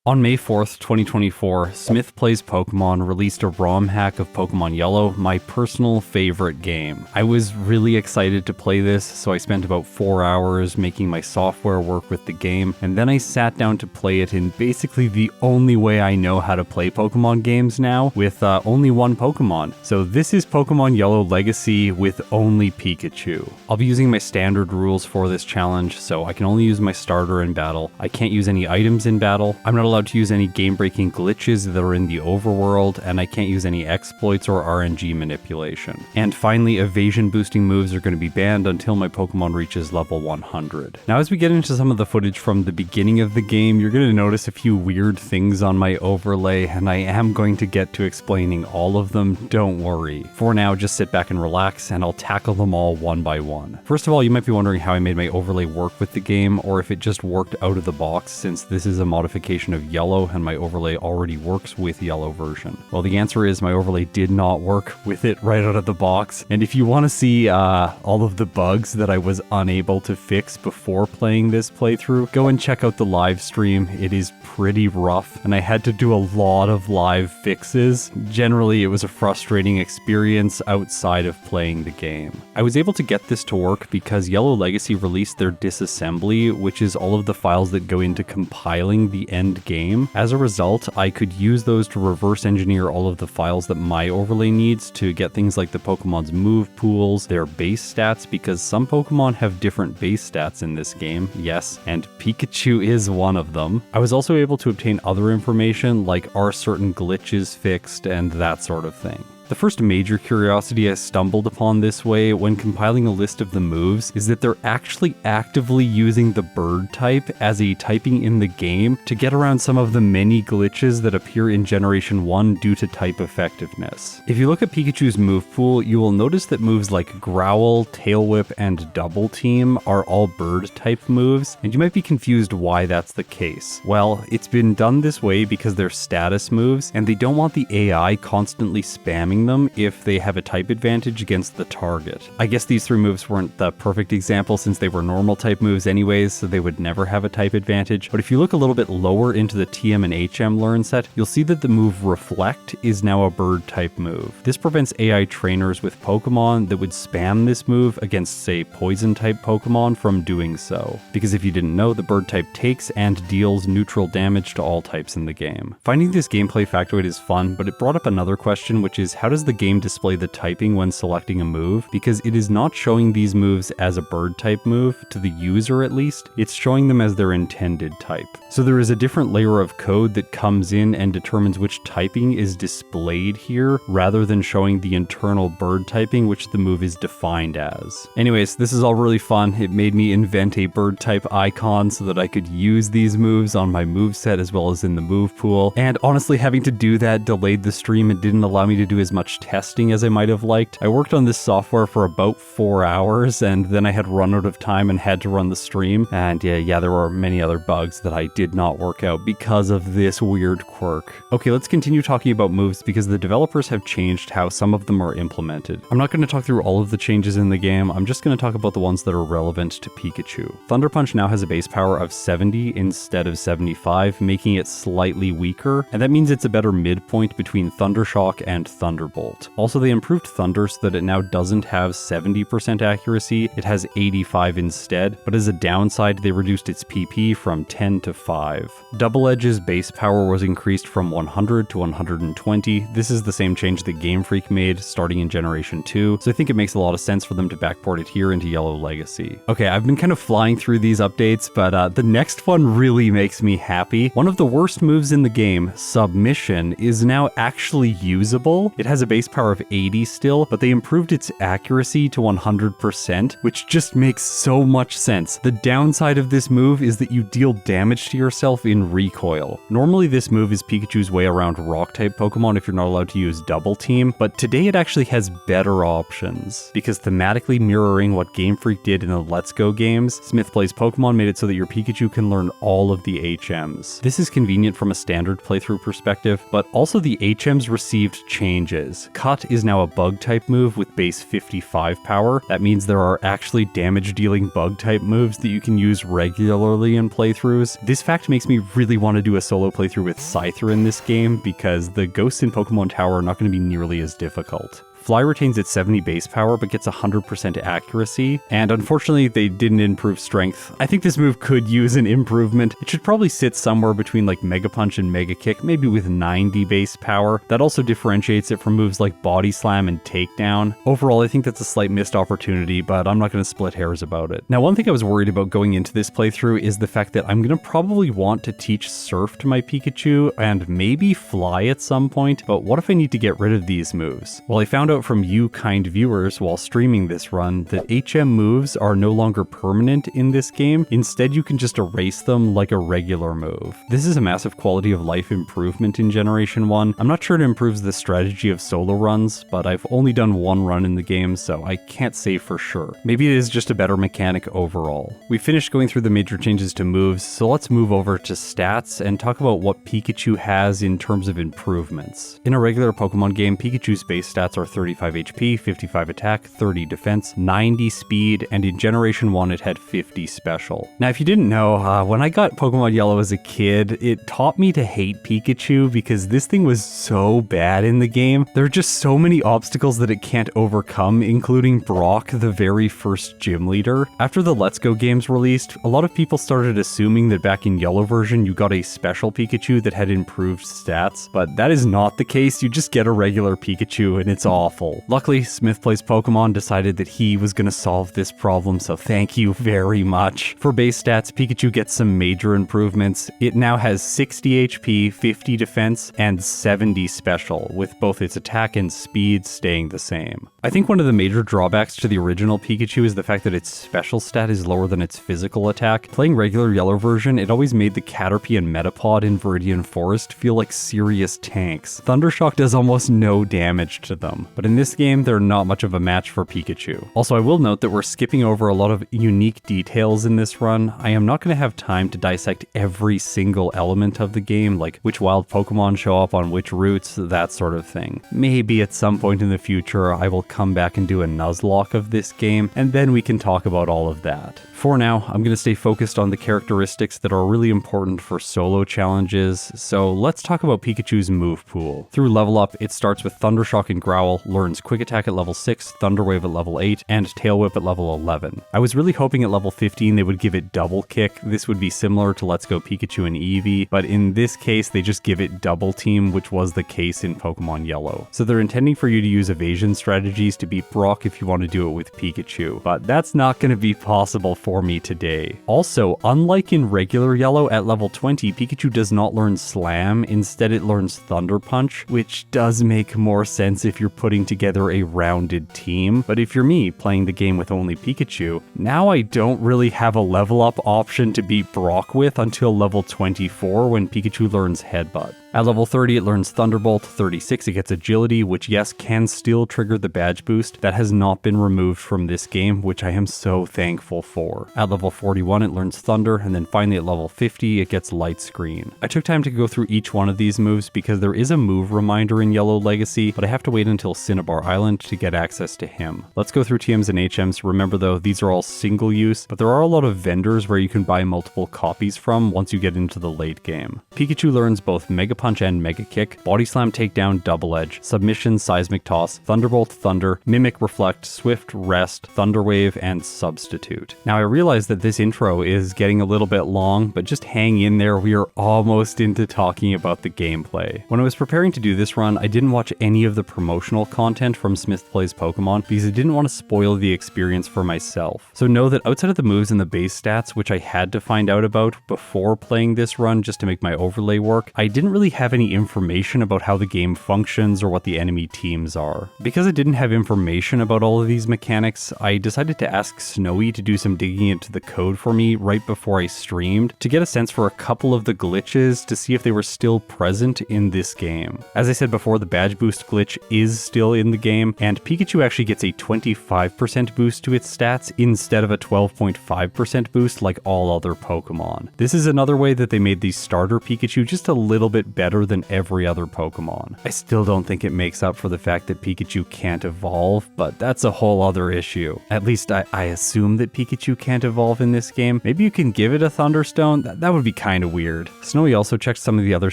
On May 4th, 2024, Smith Plays Pokemon released a ROM hack of Pokemon Yellow, my personal favorite game. I was really excited to play this, so I spent about 4 hours making my software work with the game, and then I sat down to play it in basically the only way I know how to play Pokemon games now, with only one Pokemon. So this is Pokemon Yellow Legacy with only Pikachu. I'll be using my standard rules for this challenge, so I can only use my starter in battle. I can't use any items in battle. I'm not allowed to use any game-breaking glitches that are in the overworld, and I can't use any exploits or RNG manipulation. And finally, evasion-boosting moves are going to be banned until my Pokemon reaches level 100. Now, as we get into some of the footage from the beginning of the game, you're going to notice a few weird things on my overlay, and I am going to get to explaining all of them, don't worry. For now, just sit back and relax, and I'll tackle them all one by one. First of all, you might be wondering how I made my overlay work with the game, or if it just worked out of the box, since this is a modification of Yellow and my overlay already works with Yellow version. Well, the answer is my overlay did not work with it right out of the box, and if you want to see all of the bugs that I was unable to fix before playing this playthrough, go and check out the live stream. It is pretty rough, and I had to do a lot of live fixes. Generally, it was a frustrating experience outside of playing the game. I was able to get this to work because Yellow Legacy released their disassembly, which is all of the files that go into compiling the end game. As a result, I could use those to reverse engineer all of the files that my overlay needs to get things like the Pokemon's move pools, their base stats, because some Pokemon have different base stats in this game, yes, and Pikachu is one of them. I was also able to obtain other information like are certain glitches fixed and that sort of thing. The first major curiosity I stumbled upon this way when compiling a list of the moves is that they're actually actively using the bird type as a typing in the game to get around some of the many glitches that appear in Generation 1 due to type effectiveness. If you look at Pikachu's move pool, you will notice that moves like Growl, Tail Whip, and Double Team are all bird type moves, and you might be confused why that's the case. Well, it's been done this way because they're status moves, and they don't want the AI constantly spamming them if they have a type advantage against the target. I guess these three moves weren't the perfect example since they were normal type moves anyways, so they would never have a type advantage, but if you look a little bit lower into the TM and HM learn set, you'll see that the move Reflect is now a bird type move. This prevents AI trainers with Pokemon that would spam this move against, say, poison type Pokemon from doing so, because if you didn't know, the bird type takes and deals neutral damage to all types in the game. Finding this gameplay factoid is fun, but it brought up another question, which is how does the game display the typing when selecting a move? Because it is not showing these moves as a bird type move, to the user at least, it's showing them as their intended type. So there is a different layer of code that comes in and determines which typing is displayed here, rather than showing the internal bird typing which the move is defined as. Anyways, this is all really fun. It made me invent a bird type icon so that I could use these moves on my moveset as well as in the move pool, and honestly having to do that delayed the stream and didn't allow me to do as much testing as I might have liked. I worked on this software for about 4 hours, and then I had run out of time and had to run the stream, and yeah, there were many other bugs that I did not work out because of this weird quirk. Okay, let's continue talking about moves because the developers have changed how some of them are implemented. I'm not going to talk through all of the changes in the game, I'm just going to talk about the ones that are relevant to Pikachu. Thunder Punch now has a base power of 70 instead of 75, making it slightly weaker, and that means it's a better midpoint between Thunder Shock and Thunderbolt. Also, they improved Thunder so that it now doesn't have 70% accuracy, it has 85 instead, but as a downside, they reduced its PP from 10 to 5. Double Edge's base power was increased from 100 to 120. This is the same change that Game Freak made starting in Generation 2, so I think it makes a lot of sense for them to backport it here into Yellow Legacy. Okay, I've been kind of flying through these updates, but the next one really makes me happy. One of the worst moves in the game, Submission, is now actually usable. It has a base power of 80 still, but they improved its accuracy to 100%, which just makes so much sense. The downside of this move is that you deal damage to yourself in recoil. Normally this move is Pikachu's way around rock-type Pokemon if you're not allowed to use Double Team, but today it actually has better options, because thematically mirroring what Game Freak did in the Let's Go games, Smith Plays Pokemon made it so that your Pikachu can learn all of the HMs. This is convenient from a standard playthrough perspective, but also the HMs received changes. changes. Cut is now a bug type move with base 55 power. That means there are actually damage dealing bug type moves that you can use regularly in playthroughs. This fact makes me really want to do a solo playthrough with Scyther in this game because the ghosts in Pokemon Tower are not going to be nearly as difficult. Fly retains its 70 base power but gets 100% accuracy, and unfortunately they didn't improve strength. I think this move could use an improvement. It should probably sit somewhere between like Mega Punch and Mega Kick, maybe with 90 base power. That also differentiates it from moves like Body Slam and Takedown. Overall, I think that's a slight missed opportunity, but I'm not going to split hairs about it. Now, one thing I was worried about going into this playthrough is the fact that I'm going to probably want to teach Surf to my Pikachu and maybe Fly at some point, but what if I need to get rid of these moves? Well, I found out from you kind viewers while streaming this run that HM moves are no longer permanent in this game. Instead, you can just erase them like a regular move. This is a massive quality of life improvement in Generation 1. I'm not sure it improves the strategy of solo runs, but I've only done one run in the game, so I can't say for sure. Maybe it is just a better mechanic overall. We finished going through the major changes to moves, so let's move over to stats and talk about what Pikachu has in terms of improvements. In a regular Pokemon game, Pikachu's base stats are 35 HP, 55 attack, 30 defense, 90 speed, and in Generation 1 it had 50 special. Now if you didn't know, when I got Pokemon Yellow as a kid, it taught me to hate Pikachu because this thing was so bad in the game. There are just so many obstacles that it can't overcome, including Brock, the very first gym leader. After the Let's Go games released, a lot of people started assuming that back in Yellow version you got a special Pikachu that had improved stats, but that is not the case. You just get a regular Pikachu and it's awful. Luckily, Smith Plays Pokemon decided that he was going to solve this problem, so thank you very much. For base stats, Pikachu gets some major improvements. It now has 60 HP, 50 defense, and 70 special, with both its attack and speed staying the same. I think one of the major drawbacks to the original Pikachu is the fact that its special stat is lower than its physical attack. Playing regular Yellow version, it always made the Caterpie and Metapod in Viridian Forest feel like serious tanks. Thundershock does almost no damage to them, but in this game, they're not much of a match for Pikachu. Also, I will note that we're skipping over a lot of unique details in this run. I am not going to have time to dissect every single element of the game, like which wild Pokemon show up on which routes, that sort of thing. Maybe at some point in the future, I will come back and do a Nuzlocke of this game, and then we can talk about all of that. For now, I'm going to stay focused on the characteristics that are really important for solo challenges, so let's talk about Pikachu's move pool. Through level up, it starts with Thundershock and Growl, learns Quick Attack at level 6, Thunder Wave at level 8, and Tail Whip at level 11. I was really hoping at level 15 they would give it Double Kick. This would be similar to Let's Go Pikachu and Eevee, but in this case they just give it Double Team, which was the case in Pokemon Yellow. So they're intending for you to use evasion strategies to beat Brock if you want to do it with Pikachu, but that's not going to be possible for me today. Also, unlike in regular Yellow, at level 20, Pikachu does not learn Slam, instead it learns Thunder Punch, which does make more sense if you're putting together a rounded team, but if you're me, playing the game with only Pikachu, now I don't really have a level up option to beat Brock with until level 24 when Pikachu learns Headbutt. At level 30, it learns Thunderbolt, 36, it gets Agility, which yes, can still trigger the badge boost. That has not been removed from this game, which I am so thankful for. At level 41, it learns Thunder, and then finally at level 50, it gets Light Screen. I took time to go through each one of these moves because there is a move reminder in Yellow Legacy, but I have to wait until Cinnabar Island to get access to him. Let's go through TMs and HMs. Remember though, these are all single use, but there are a lot of vendors where you can buy multiple copies from once you get into the late game. Pikachu learns both Mega Punch and Mega Kick, Body Slam, Takedown, Double Edge, Submission, Seismic Toss, Thunderbolt, Thunder, Mimic, Reflect, Swift, Rest, Thunder Wave, and Substitute. Now I realize that this intro is getting a little bit long, but just hang in there, we are almost into talking about the gameplay. When I was preparing to do this run, I didn't watch any of the promotional content from Smith Plays Pokemon because I didn't want to spoil the experience for myself. So know that outside of the moves and the base stats, which I had to find out about before playing this run just to make my overlay work, I didn't really have any information about how the game functions or what the enemy teams are. Because I didn't have information about all of these mechanics, I decided to ask Snowy to do some digging into the code for me right before I streamed to get a sense for a couple of the glitches to see if they were still present in this game. As I said before, the badge boost glitch is still in the game, and Pikachu actually gets a 25% boost to its stats instead of a 12.5% boost like all other Pokemon. This is another way that they made the starter Pikachu just a little bit better than every other Pokemon. I still don't think it makes up for the fact that Pikachu can't evolve, but that's a whole other issue. At least I assume that Pikachu can't evolve in this game. Maybe you can give it a Thunderstone? That would be kind of weird. Snowy also checked some of the other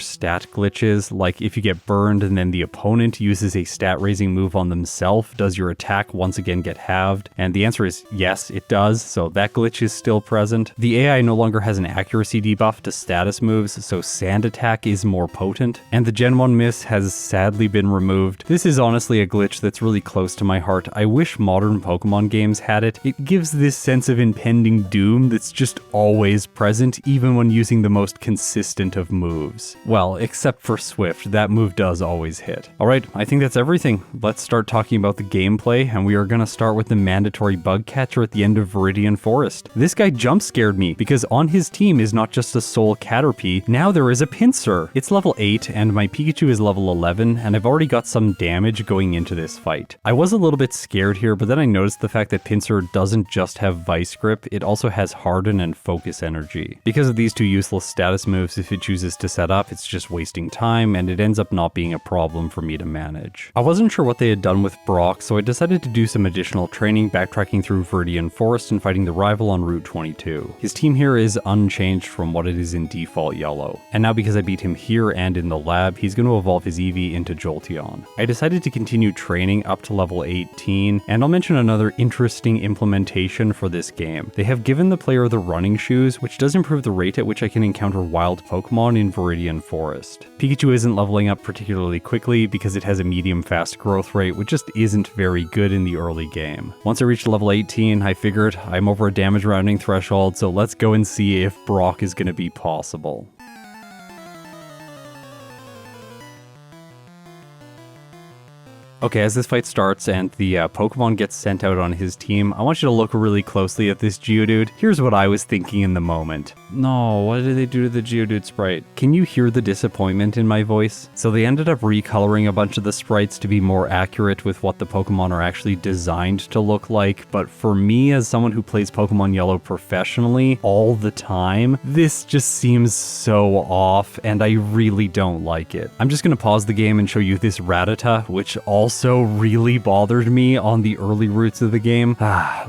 stat glitches, like if you get burned and then the opponent uses a stat raising move on themselves, does your attack once again get halved? And the answer is yes, it does, so that glitch is still present. The AI no longer has an accuracy debuff to status moves, so Sand Attack is more potent, and the Gen 1 miss has sadly been removed. This is honestly a glitch that's really close to my heart. I wish modern Pokemon games had it. It gives this sense of impending doom that's just always present, even when using the most consistent of moves. Well, except for Swift, that move does always hit. Alright, I think that's everything. Let's start talking about the gameplay, and we are going to start with the mandatory bug catcher at the end of Viridian Forest. This guy jump scared me, because on his team is not just a Soul Caterpie, now there is a Pinsir. It's level 8, and my Pikachu is level 11, and I've already got some damage going into this fight. I was a little bit scared here, but then I noticed the fact that Pinsir doesn't just have Vice Grip, it also has Harden and Focus Energy. Because of these two useless status moves, if it chooses to set up, it's just wasting time, and it ends up not being a problem for me to manage. I wasn't sure what they had done with Brock, so I decided to do some additional training, backtracking through Viridian Forest and fighting the rival on Route 22. His team here is unchanged from what it is in default Yellow, and now because I beat him here and in the lab, he's going to evolve his Eevee into Jolteon. I decided to continue training up to level 18, and I'll mention another interesting implementation for this game. They have given the player the running shoes, which does improve the rate at which I can encounter wild Pokemon in Viridian Forest. Pikachu isn't leveling up particularly quickly because it has a medium fast growth rate, which just isn't very good in the early game. Once I reached level 18, I figured I'm over a damage rounding threshold, so let's go and see if Brock is going to be possible. Okay, as this fight starts and the Pokemon gets sent out on his team, I want you to look really closely at this Geodude. Here's what I was thinking in the moment. No, what did they do to the Geodude sprite? Can you hear the disappointment in my voice? So they ended up recoloring a bunch of the sprites to be more accurate with what the Pokemon are actually designed to look like, but for me, as someone who plays Pokemon Yellow professionally all the time, this just seems so off, and I really don't like it. I'm just gonna pause the game and show you this Rattata, which also really bothered me on the early routes of the game.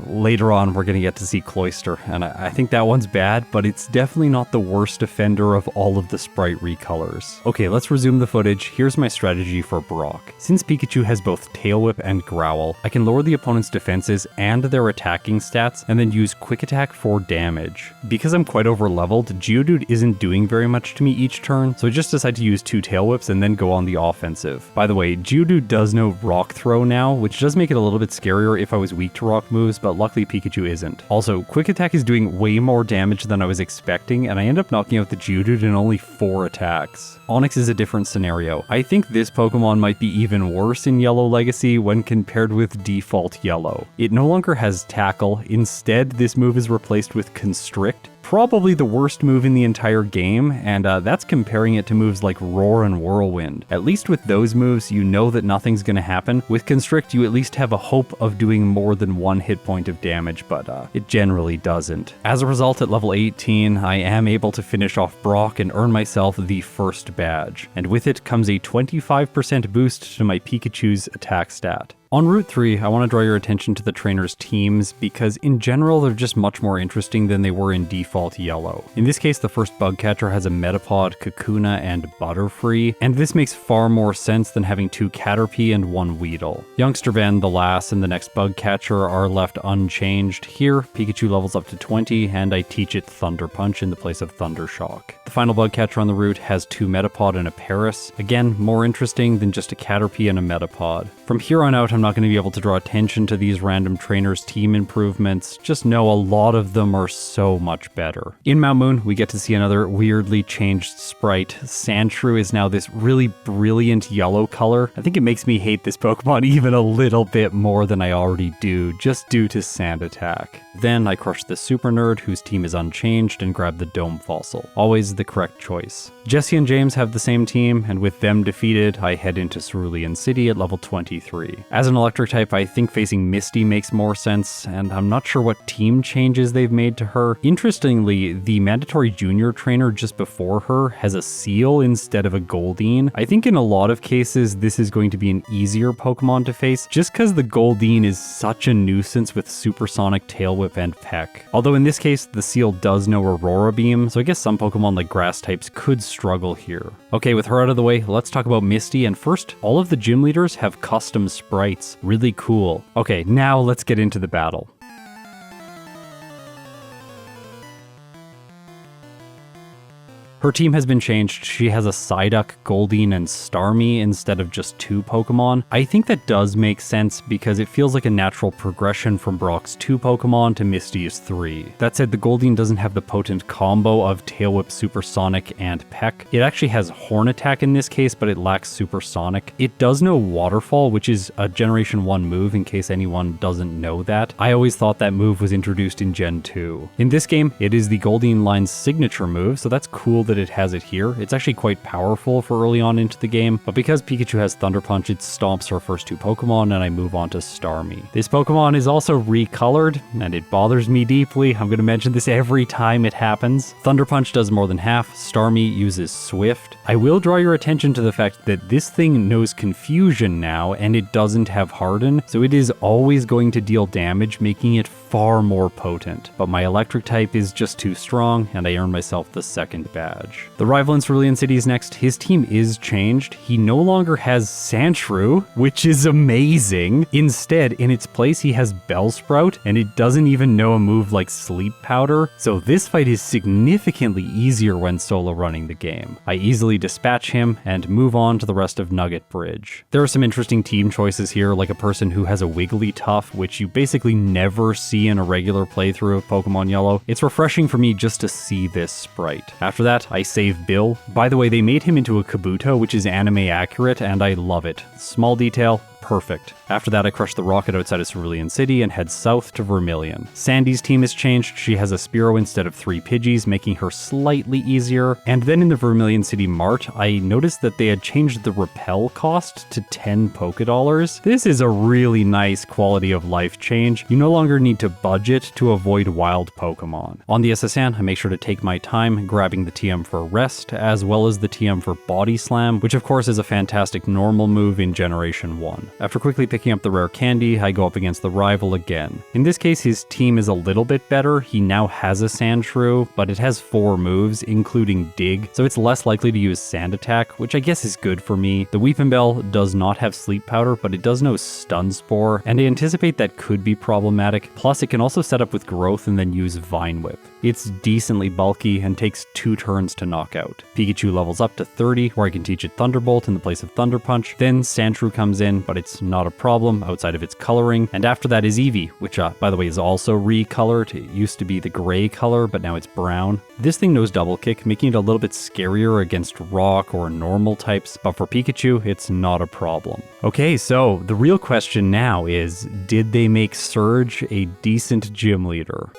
Later on, we're gonna get to see Cloyster, and I think that one's bad, but it's definitely not the worst offender of all of the sprite recolors. Okay, let's resume the footage. Here's my strategy for Brock. Since Pikachu has both Tail Whip and Growl, I can lower the opponent's defenses and their attacking stats, and then use Quick Attack for damage. Because I'm quite over leveled, Geodude isn't doing very much to me each turn, so I just decide to use 2 Tail Whips and then go on the offensive. By the way, Geodude does know Rock Throw now, which does make it a little bit scarier if I was weak to rock moves, but luckily Pikachu isn't. Also, Quick Attack is doing way more damage than I was expecting, and I end up knocking out the Geodude in only 4 attacks. Onix is a different scenario. I think this Pokemon might be even worse in Yellow Legacy when compared with default Yellow. It no longer has Tackle, instead this move is replaced with Constrict, probably the worst move in the entire game, and that's comparing it to moves like Roar and Whirlwind. At least with those moves, you know that nothing's gonna happen. With Constrict, you at least have a hope of doing more than 1 hit point of damage, but it generally doesn't. As a result, at level 18, I am able to finish off Brock and earn myself the first badge, and with it comes a 25% boost to my Pikachu's attack stat. On Route 3, I want to draw your attention to the trainers' teams because in general they're just much more interesting than they were in default Yellow. In this case, the first bug catcher has a Metapod, Kakuna, and Butterfree, and this makes far more sense than having 2 Caterpie and 1 Weedle. Youngster Van, the last, and the next bug catcher are left unchanged. Here, Pikachu levels up to 20, and I teach it Thunder Punch in the place of Thunder Shock. The final bug catcher on the route has 2 Metapod and a Paris. Again, more interesting than just a Caterpie and a Metapod. From here on out, I'm not going to be able to draw attention to these random trainers' team improvements, just know a lot of them are so much better. In Mount Moon, we get to see another weirdly changed sprite. Sandshrew is now this really brilliant yellow color. I think it makes me hate this Pokemon even a little bit more than I already do, just due to Sand Attack. Then I crush the Super Nerd, whose team is unchanged, and grab the Dome Fossil. Always the correct choice. Jesse and James have the same team, and with them defeated, I head into Cerulean City at level 23. As As an electric type, I think facing Misty makes more sense, and I'm not sure what team changes they've made to her. Interestingly, the mandatory junior trainer just before her has a Seal instead of a Goldeen. I think in a lot of cases, this is going to be an easier Pokemon to face, just because the Goldeen is such a nuisance with Supersonic, Tail Whip, and Peck. Although in this case, the Seal does know Aurora Beam, so I guess some Pokemon like grass types could struggle here. Okay, with her out of the way, let's talk about Misty, and first, all of the gym leaders have custom sprites. Really cool. Okay, now let's get into the battle. Her team has been changed. She has a Psyduck, Goldeen, and Starmie instead of just 2 Pokemon. I think that does make sense because it feels like a natural progression from Brock's 2 Pokemon to Misty's 3. That said, the Goldeen doesn't have the potent combo of Tail Whip, Supersonic, and Peck. It actually has Horn Attack in this case, but it lacks Supersonic. It does know Waterfall, which is a Generation 1 move in case anyone doesn't know that. I always thought that move was introduced in Gen 2. In this game, it is the Goldeen line's signature move, so that's cool that it has it here. It's actually quite powerful for early on into the game, but because Pikachu has Thunder Punch, it stomps her first 2 Pokemon, and I move on to Starmie. This Pokemon is also recolored, and it bothers me deeply. I'm going to mention this every time it happens. Thunder Punch does more than half. Starmie uses Swift. I will draw your attention to the fact that this thing knows Confusion now, and it doesn't have Harden, so it is always going to deal damage, making it far more potent. But my electric type is just too strong, and I earn myself the 2nd badge. The rival in Cerulean City is next. His team is changed. He no longer has Sandshrew, which is amazing. Instead, in its place, he has Bellsprout, and it doesn't even know a move like Sleep Powder, so this fight is significantly easier when solo running the game. I easily dispatch him and move on to the rest of Nugget Bridge. There are some interesting team choices here, like a person who has a Wigglytuff, which you basically never see in a regular playthrough of Pokemon Yellow. It's refreshing for me just to see this sprite. After that, I save Bill. By the way, they made him into a Kabuto, which is anime accurate, and I love it. Small detail, perfect. After that, I crush the rocket outside of Cerulean City and head south to Vermilion. Sandy's team has changed. She has a Spearow instead of 3 Pidgeys, making her slightly easier. And then in the Vermilion City Mart, I noticed that they had changed the repel cost to 10 Pokédollars. This is a really nice quality of life change. You no longer need to budget to avoid wild Pokemon. On the SSN, I make sure to take my time grabbing the TM for Rest, as well as the TM for Body Slam, which of course is a fantastic normal move in Generation 1. After quickly picking up the rare candy, I go up against the rival again. In this case, his team is a little bit better. He now has a Sandshrew, but it has 4 moves, including Dig, so it's less likely to use Sand Attack, which I guess is good for me. The Weepinbell does not have Sleep Powder, but it does know Stun Spore, and I anticipate that could be problematic. Plus, it can also set up with Growth and then use Vine Whip. It's decently bulky and takes 2 turns to knock out. Pikachu levels up to 30, where I can teach it Thunderbolt in the place of Thunder Punch. Then Sandshrew comes in, but it's not a problem outside of its coloring. And after that is Eevee, which by the way is also recolored. It used to be the gray color, but now it's brown. This thing knows Double Kick, making it a little bit scarier against rock or normal types, but for Pikachu, it's not a problem. Okay, so the real question now is, did they make Surge a decent gym leader?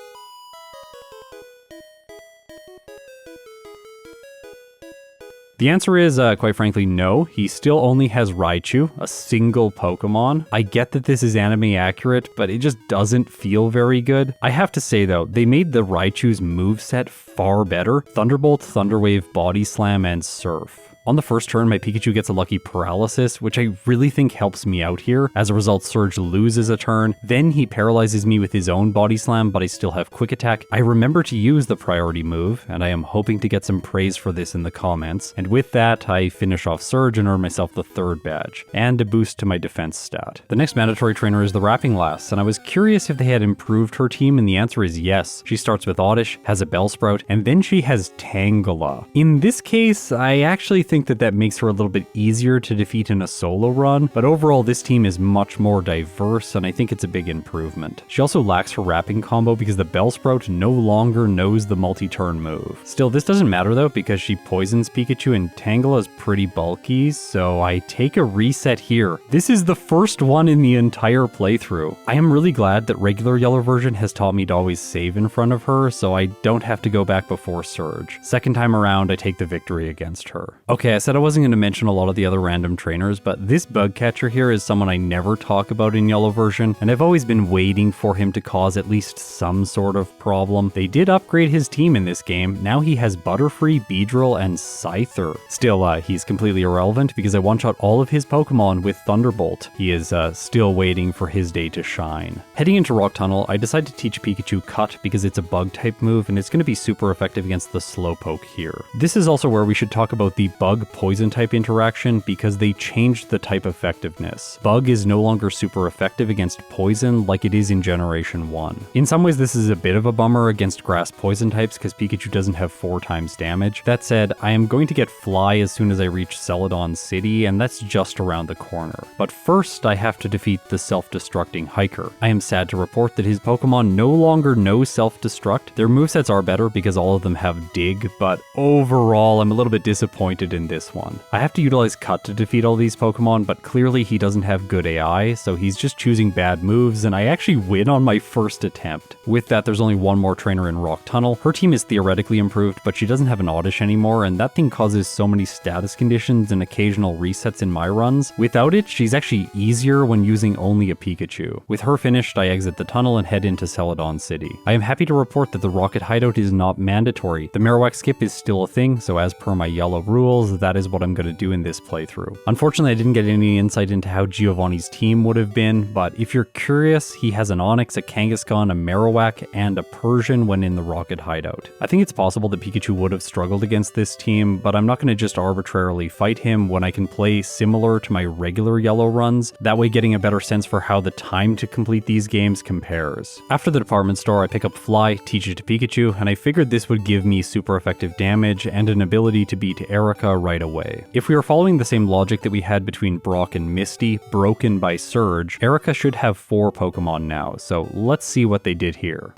The answer is, quite frankly, no. He still only has Raichu, a single Pokemon. I get that this is anime accurate, but it just doesn't feel very good. I have to say though, they made the Raichu's moveset far better. Thunderbolt, Thunderwave, Body Slam, and Surf. On the first turn, my Pikachu gets a lucky Paralysis, which I really think helps me out here. As a result, Surge loses a turn. Then he paralyzes me with his own Body Slam, but I still have Quick Attack. I remember to use the priority move, and I am hoping to get some praise for this in the comments. And with that, I finish off Surge and earn myself the 3rd badge, and a boost to my defense stat. The next mandatory trainer is the Wrapping Lass, and I was curious if they had improved her team, and the answer is yes. She starts with Oddish, has a Bellsprout, and then she has Tangela. In this case, I actually think that makes her a little bit easier to defeat in a solo run, but overall this team is much more diverse and I think it's a big improvement. She also lacks her wrapping combo because the Bellsprout no longer knows the multi-turn move. Still, this doesn't matter though because she poisons Pikachu and Tangela is pretty bulky, so I take a reset here. This is the first one in the entire playthrough. I am really glad that regular Yellow version has taught me to always save in front of her, so I don't have to go back before Surge. Second time around, I take the victory against her. Okay. Okay, I said I wasn't going to mention a lot of the other random trainers, but this bug catcher here is someone I never talk about in Yellow version, and I've always been waiting for him to cause at least some sort of problem. They did upgrade his team in this game. Now he has Butterfree, Beedrill, and Scyther. Still, he's completely irrelevant because I one-shot all of his Pokemon with Thunderbolt. He is still waiting for his day to shine. Heading into Rock Tunnel, I decided to teach Pikachu Cut because it's a bug type move and it's going to be super effective against the Slowpoke here. This is also where we should talk about the bug poison type interaction because they changed the type effectiveness. Bug is no longer super effective against poison like it is in Generation 1. In some ways this is a bit of a bummer against grass poison types because Pikachu doesn't have 4 times damage. That said, I am going to get Fly as soon as I reach Celadon City, and that's just around the corner. But first I have to defeat the self-destructing Hiker. I am sad to report that his Pokemon no longer know self-destruct. Their movesets are better because all of them have Dig, but overall I'm a little bit disappointed in this one. I have to utilize Cut to defeat all these Pokemon, but clearly he doesn't have good AI, so he's just choosing bad moves, and I actually win on my first attempt. With that, there's only one more trainer in Rock Tunnel. Her team is theoretically improved, but she doesn't have an Oddish anymore, and that thing causes so many status conditions and occasional resets in my runs. Without it, she's actually easier when using only a Pikachu. With her finished, I exit the tunnel and head into Celadon City. I am happy to report that the Rocket Hideout is not mandatory. The Marowak skip is still a thing, so as per my Yellow rules, that is what I'm going to do in this playthrough. Unfortunately, I didn't get any insight into how Giovanni's team would have been, but if you're curious, he has an Onix, a Kangaskhan, a Marowak, and a Persian when in the Rocket Hideout. I think it's possible that Pikachu would have struggled against this team, but I'm not going to just arbitrarily fight him when I can play similar to my regular Yellow runs, that way getting a better sense for how the time to complete these games compares. After the department store, I pick up Fly, teach it to Pikachu, and I figured this would give me super effective damage and an ability to beat Erica right away. If we are following the same logic that we had between Brock and Misty, broken by Surge, Erica should have 4 Pokemon now, so let's see what they did here.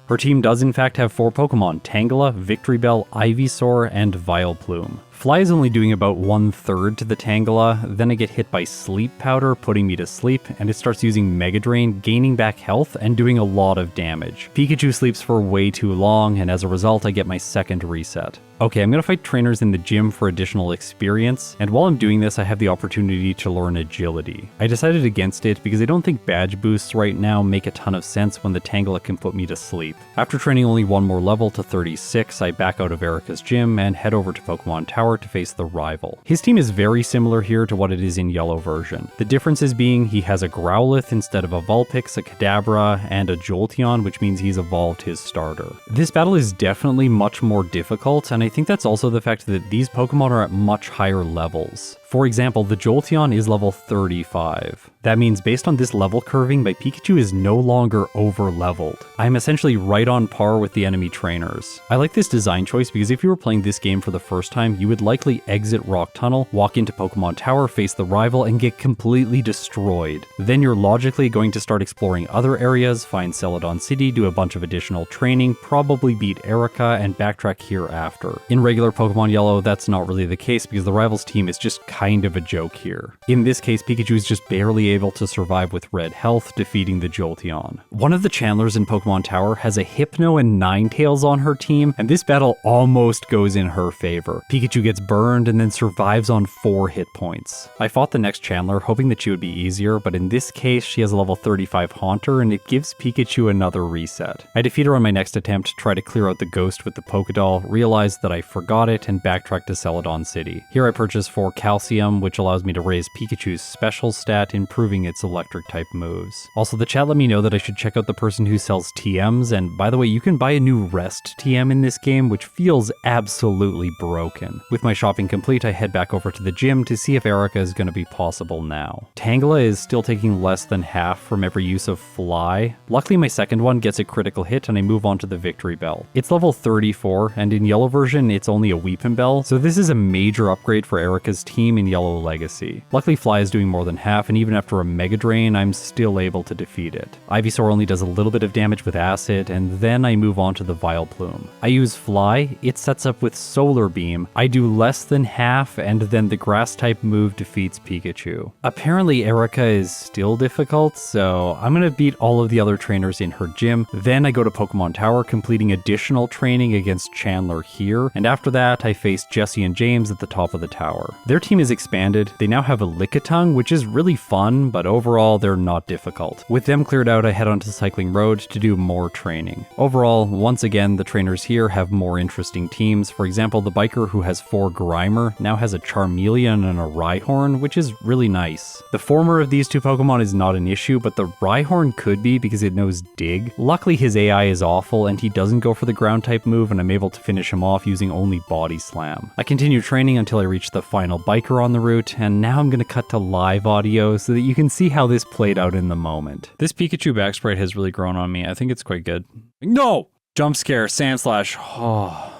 Her team does in fact have 4 Pokemon: Tangela, Victreebel, Ivysaur, and Vileplume. Fly is only doing about 1/3 to the Tangela, then I get hit by Sleep Powder, putting me to sleep, and it starts using Mega Drain, gaining back health, and doing a lot of damage. Pikachu sleeps for way too long, and as a result I get my second reset. Okay, I'm gonna fight trainers in the gym for additional experience, and while I'm doing this I have the opportunity to learn Agility. I decided against it because I don't think badge boosts right now make a ton of sense when the Tangela can put me to sleep. After training only one more level to 36, I back out of Erica's gym and head over to Pokemon Tower to face the rival. His team is very similar here to what it is in Yellow version. The differences being he has a Growlithe instead of a Vulpix, a Kadabra, and a Jolteon, which means he's evolved his starter. This battle is definitely much more difficult, and I think that's also the fact that these Pokemon are at much higher levels. For example, the Jolteon is level 35. That means based on this level curving, my Pikachu is no longer over-leveled. I'm essentially right on par with the enemy trainers. I like this design choice because if you were playing this game for the first time, you would likely exit Rock Tunnel, walk into Pokemon Tower, face the rival, and get completely destroyed. Then you're logically going to start exploring other areas, find Celadon City, do a bunch of additional training, probably beat Erica, and backtrack hereafter. In regular Pokemon Yellow, that's not really the case because the rival's team is just kind of a joke here. In this case, Pikachu is just barely able to survive with red health, defeating the Jolteon. One of the Chandlers in Pokemon Tower has a Hypno and Ninetales on her team, and this battle almost goes in her favor. Pikachu gets burned and then survives on 4 hit points. I fought the next Chandler, hoping that she would be easier, but in this case, she has a level 35 Haunter, and it gives Pikachu another reset. I defeat her on my next attempt, try to clear out the ghost with the Pokédoll, realize that I forgot it, and backtrack to Celadon City. Here I purchase 4 Calcium, which allows me to raise Pikachu's special stat, improving its electric type moves. Also, the chat let me know that I should check out the person who sells TMs, and by the way, you can buy a new Rest TM in this game, which feels absolutely broken. With my shopping complete, I head back over to the gym to see if Erica is going to be possible now. Tangela is still taking less than half from every use of Fly. Luckily, my second one gets a critical hit and I move on to the Victreebel. It's level 34, and in Yellow version, it's only a Weepinbell, so this is a major upgrade for Erica's team in Yellow Legacy. Luckily Fly is doing more than half, and even after a Mega Drain, I'm still able to defeat it. Ivysaur only does a little bit of damage with Acid, and then I move on to the Vileplume. I use Fly, it sets up with Solar Beam, I do less than half, and then the Grass type move defeats Pikachu. Apparently Erica is still difficult, so I'm gonna beat all of the other trainers in her gym. Then I go to Pokemon Tower, completing additional training against Chandler here, and after that I face Jesse and James at the top of the tower. Their team is expanded, they now have a Lickitung, which is really fun, but overall they're not difficult. With them cleared out, I head onto Cycling Road to do more training. Overall, once again, the trainers here have more interesting teams. For example, the biker who has 4 Grimer now has a Charmeleon and a Rhyhorn, which is really nice. The former of these two Pokemon is not an issue, but the Rhyhorn could be because it knows Dig. Luckily his AI is awful and he doesn't go for the ground type move, and I'm able to finish him off using only Body Slam. I continue training until I reach the final biker on the route, and now I'm gonna cut to live audio so that you can see how this played out in the moment. This Pikachu back sprite has really grown on me. I think it's quite good. No! Jump scare, Sand Slash. Oh,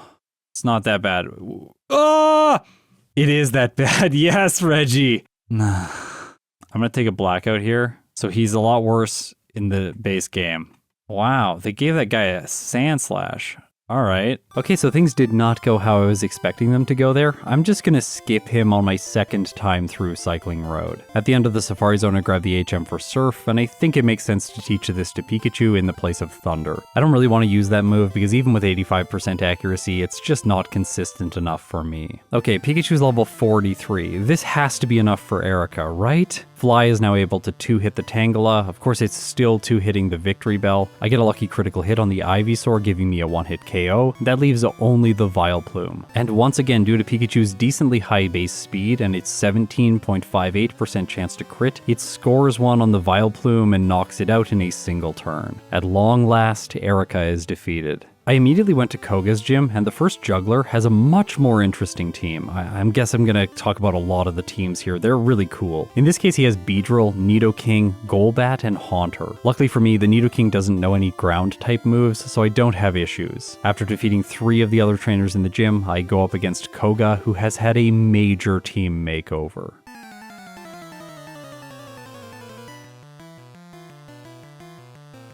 it's not that bad. Oh! It is that bad. Yes, Reggie. I'm gonna take a blackout here. So he's a lot worse in the base game. Wow, they gave that guy a Sand Slash. Alright. Okay, so things did not go how I was expecting them to go there. I'm just gonna skip him on my second time through Cycling Road. At the end of the Safari Zone, I grab the HM for Surf, and I think it makes sense to teach this to Pikachu in the place of Thunder. I don't really want to use that move because even with 85% accuracy, it's just not consistent enough for me. Okay, Pikachu's level 43. This has to be enough for Erica, right? Fly is now able to 2-hit the Tangela. Of course, it's still 2-hitting the Victory Bell. I get a lucky critical hit on the Ivysaur, giving me a 1-hit KO. That leaves only the Vileplume. And once again, due to Pikachu's decently high base speed and its 17.58% chance to crit, it scores one on the Vileplume and knocks it out in a single turn. At long last, Erica is defeated. I immediately went to Koga's gym, and the first juggler has a much more interesting team. I guess I'm gonna talk about a lot of the teams here. They're really cool. In this case, he has Beedrill, Nidoking, Golbat, and Haunter. Luckily for me, the Nidoking doesn't know any ground type moves, so I don't have issues. After defeating 3 of the other trainers in the gym, I go up against Koga, who has had a major team makeover.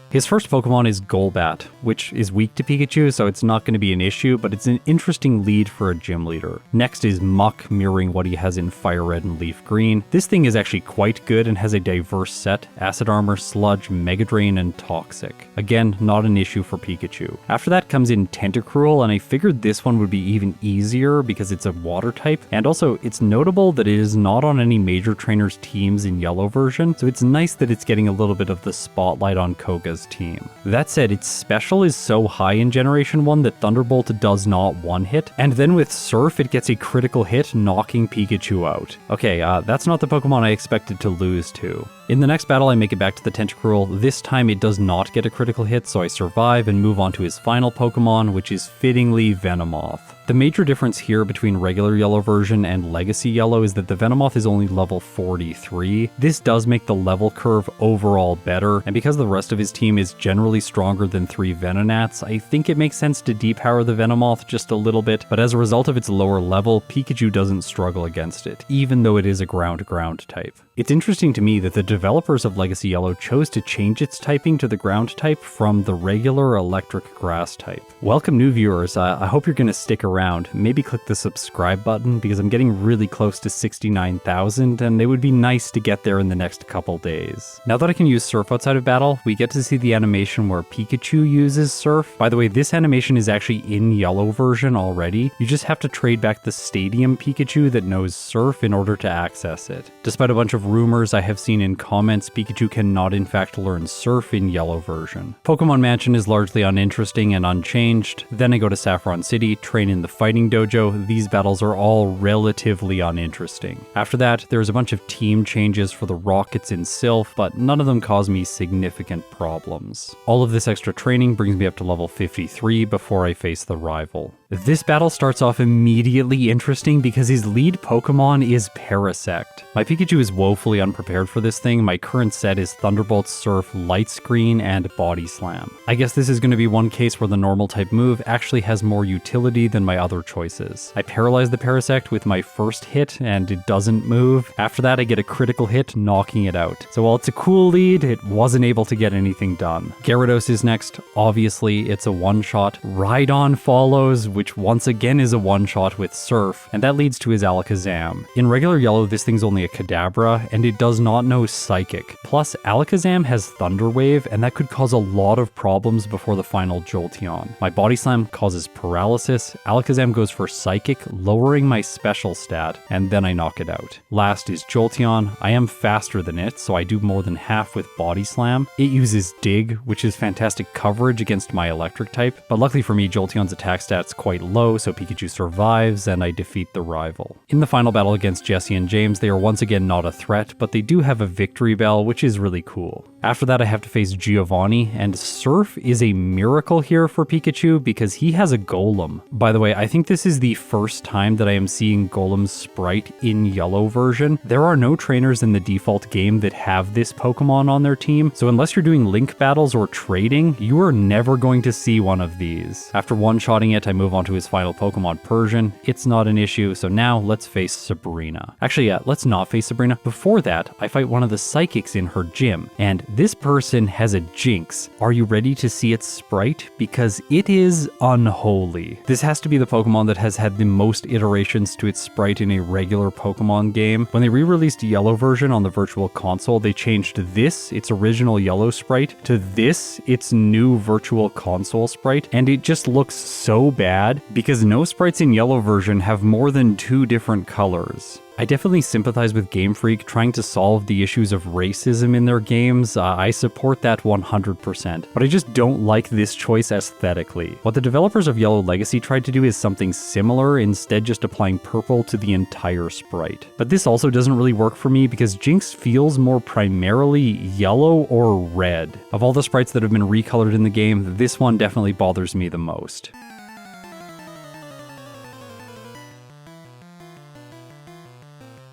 His first Pokemon is Golbat, which is weak to Pikachu, so it's not going to be an issue, but it's an interesting lead for a gym leader. Next is Muck, mirroring what he has in Fire Red and Leaf Green. This thing is actually quite good and has a diverse set: Acid Armor, Sludge, Mega Drain, and Toxic. Again, not an issue for Pikachu. After that comes in Tentacruel, and I figured this one would be even easier because it's a water type, and also it's notable that it is not on any major trainers' teams in Yellow version, so it's nice that it's getting a little bit of the spotlight on Koga's team. That said, its special is so high in Generation 1 that Thunderbolt does not one-hit, and then with Surf it gets a critical hit, knocking Pikachu out. Okay, that's not the Pokemon I expected to lose to. In the next battle I make it back to the Tentacruel. This time it does not get a critical hit, so I survive and move on to his final Pokemon, which is fittingly Venomoth. The major difference here between regular Yellow version and Legacy Yellow is that the Venomoth is only level 43. This does make the level curve overall better, and because the rest of his team is generally stronger than 3 Venonats, I think it makes sense to depower the Venomoth just a little bit, but as a result of its lower level, Pikachu doesn't struggle against it, even though it is a ground-ground type. It's interesting to me that the developers of Legacy Yellow chose to change its typing to the ground type from the regular electric grass type. Welcome new viewers, I hope you're going to stick around. Maybe click the subscribe button because I'm getting really close to 69,000 and it would be nice to get there in the next couple days. Now that I can use Surf outside of battle, we get to see the animation where Pikachu uses Surf. By the way, this animation is actually in Yellow version already. You just have to trade back the Stadium Pikachu that knows Surf in order to access it. Despite a bunch of rumors I have seen in comments, Pikachu cannot in fact learn Surf in Yellow version. Pokemon Mansion is largely uninteresting and unchanged. Then I go to Saffron City, train in the Fighting Dojo. These battles are all relatively uninteresting. After that, there's a bunch of team changes for the Rockets in Silph, but none of them cause me significant problems. All of this extra training brings me up to level 53 before I face the rival. This battle starts off immediately interesting because his lead Pokemon is Parasect. My Pikachu is woefully unprepared for this thing. My current set is Thunderbolt, Surf, Light Screen, and Body Slam. I guess this is going to be one case where the normal type move actually has more utility than my other choices. I paralyze the Parasect with my first hit and it doesn't move. After that I get a critical hit knocking it out. So while it's a cool lead, it wasn't able to get anything done. Gyarados is next. Obviously it's a one-shot. Rhydon follows, which once again is a one-shot with Surf, and that leads to his Alakazam. In regular Yellow this thing's only a Kadabra and it does not know Psychic. Plus Alakazam has Thunder Wave and that could cause a lot of problems before the final Jolteon. My Body Slam causes paralysis, Alakazam goes for Psychic, lowering my special stat, and then I knock it out. Last is Jolteon. I am faster than it, so I do more than half with Body Slam. It uses Dig, which is fantastic coverage against my electric type, but luckily for me Jolteon's attack stat's quite low, so Pikachu survives and I defeat the rival. In the final battle against Jesse and James, they are once again not a threat, but they do have a victory bell, which is really cool. After that I have to face Giovanni, and Surf is a miracle here for Pikachu because he has a Golem. By the way, I think this is the first time that I am seeing Golem's sprite in Yellow version. There are no trainers in the default game that have this Pokemon on their team, so unless you're doing link battles or trading, you are never going to see one of these. After one-shotting it, I move on to his final Pokemon, Persian. It's not an issue, so now let's face Sabrina. Actually, yeah, let's not face Sabrina. Before that, I fight one of the Psychics in her gym, and this person has a Jinx. Are you ready to see its sprite? Because it is unholy. This has to be the Pokemon that has had the most iterations to its sprite in a regular Pokemon game. When they re-released Yellow version on the Virtual Console, they changed this, its original Yellow sprite, to this, its new Virtual Console sprite, and it just looks so bad because no sprites in Yellow version have more than 2 different colors. I definitely sympathize with Game Freak trying to solve the issues of racism in their games. I support that 100%, but I just don't like this choice aesthetically. What the developers of Yellow Legacy tried to do is something similar, instead just applying purple to the entire sprite. But this also doesn't really work for me because Jinx feels more primarily yellow or red. Of all the sprites that have been recolored in the game, this one definitely bothers me the most.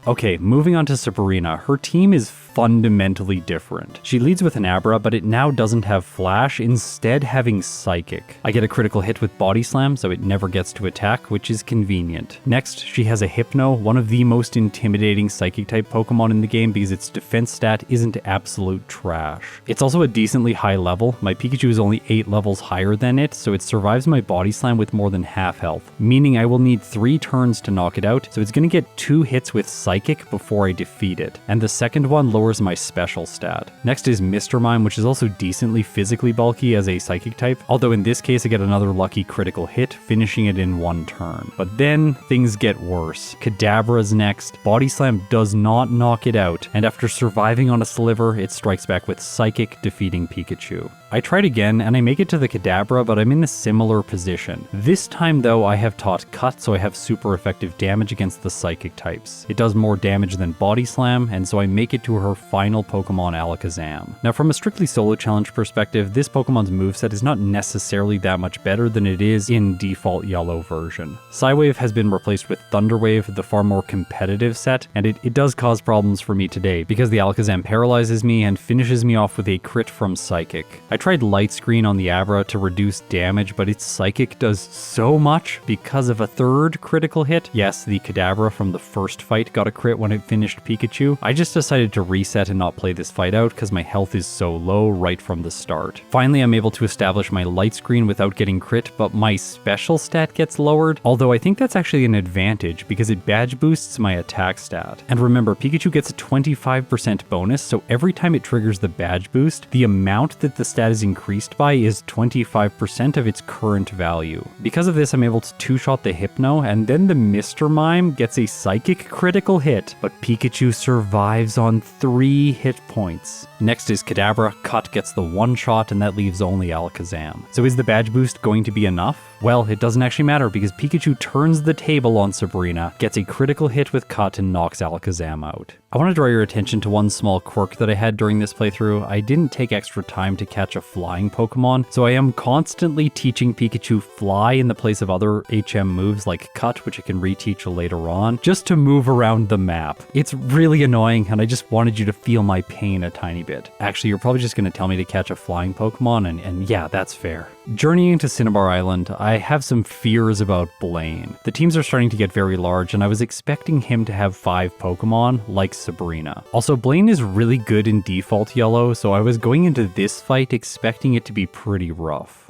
Okay, moving on to Sabrina. Her team is fundamentally different. She leads with an Abra, but it now doesn't have Flash, instead having Psychic. I get a critical hit with Body Slam, so it never gets to attack, which is convenient. Next, she has a Hypno, one of the most intimidating Psychic-type Pokemon in the game because its defense stat isn't absolute trash. It's also a decently high level. My Pikachu is only 8 levels higher than it, so it survives my Body Slam with more than half health, meaning I will need 3 turns to knock it out, so it's gonna get 2 hits with Psychic before I defeat it, and the second one lowers my special stat. Next is Mr. Mime, which is also decently physically bulky as a Psychic type, although in this case I get another lucky critical hit, finishing it in 1 turn. But then things get worse. Kadabra's next. Body Slam does not knock it out, and after surviving on a sliver, it strikes back with Psychic, defeating Pikachu. I tried again, and I make it to the Kadabra, but I'm in a similar position. This time though, I have taught Cut, so I have super effective damage against the Psychic types. It does more damage than Body Slam, and so I make it to her final Pokemon, Alakazam. Now from a strictly solo challenge perspective, this Pokemon's moveset is not necessarily that much better than it is in default Yellow version. Psywave has been replaced with Thunder Wave, the far more competitive set, and it does cause problems for me today, because the Alakazam paralyzes me and finishes me off with a crit from Psychic. I tried Light Screen on the Abra to reduce damage, but its Psychic does so much because of a 3rd critical hit. Yes, the Kadabra from the first fight got a crit when it finished Pikachu. I just decided to reset and not play this fight out because my health is so low right from the start. Finally, I'm able to establish my Light Screen without getting crit, but my special stat gets lowered, although I think that's actually an advantage because it badge boosts my attack stat. And remember, Pikachu gets a 25% bonus, so every time it triggers the badge boost, the amount that the stat is increased by is 25% of its current value. Because of this, I'm able to 2-shot the Hypno, and then the Mr. Mime gets a Psychic critical hit, but Pikachu survives on 3 hit points. Next is Kadabra. Cut gets the 1-shot, and that leaves only Alakazam. So is the badge boost going to be enough? Well, it doesn't actually matter because Pikachu turns the table on Sabrina, gets a critical hit with Cut, and knocks Alakazam out. I want to draw your attention to one small quirk that I had during this playthrough. I didn't take extra time to catch a flying Pokemon, so I am constantly teaching Pikachu Fly in the place of other HM moves like Cut, which I can reteach later on, just to move around the map. It's really annoying, and I just wanted you to feel my pain a tiny bit. Actually, you're probably just going to tell me to catch a flying Pokemon, and yeah, that's fair. Journeying to Cinnabar Island, I have some fears about Blaine. The teams are starting to get very large, and I was expecting him to have 5 Pokemon, like Sabrina. Also, Blaine is really good in default yellow, so I was going into this fight expecting it to be pretty rough.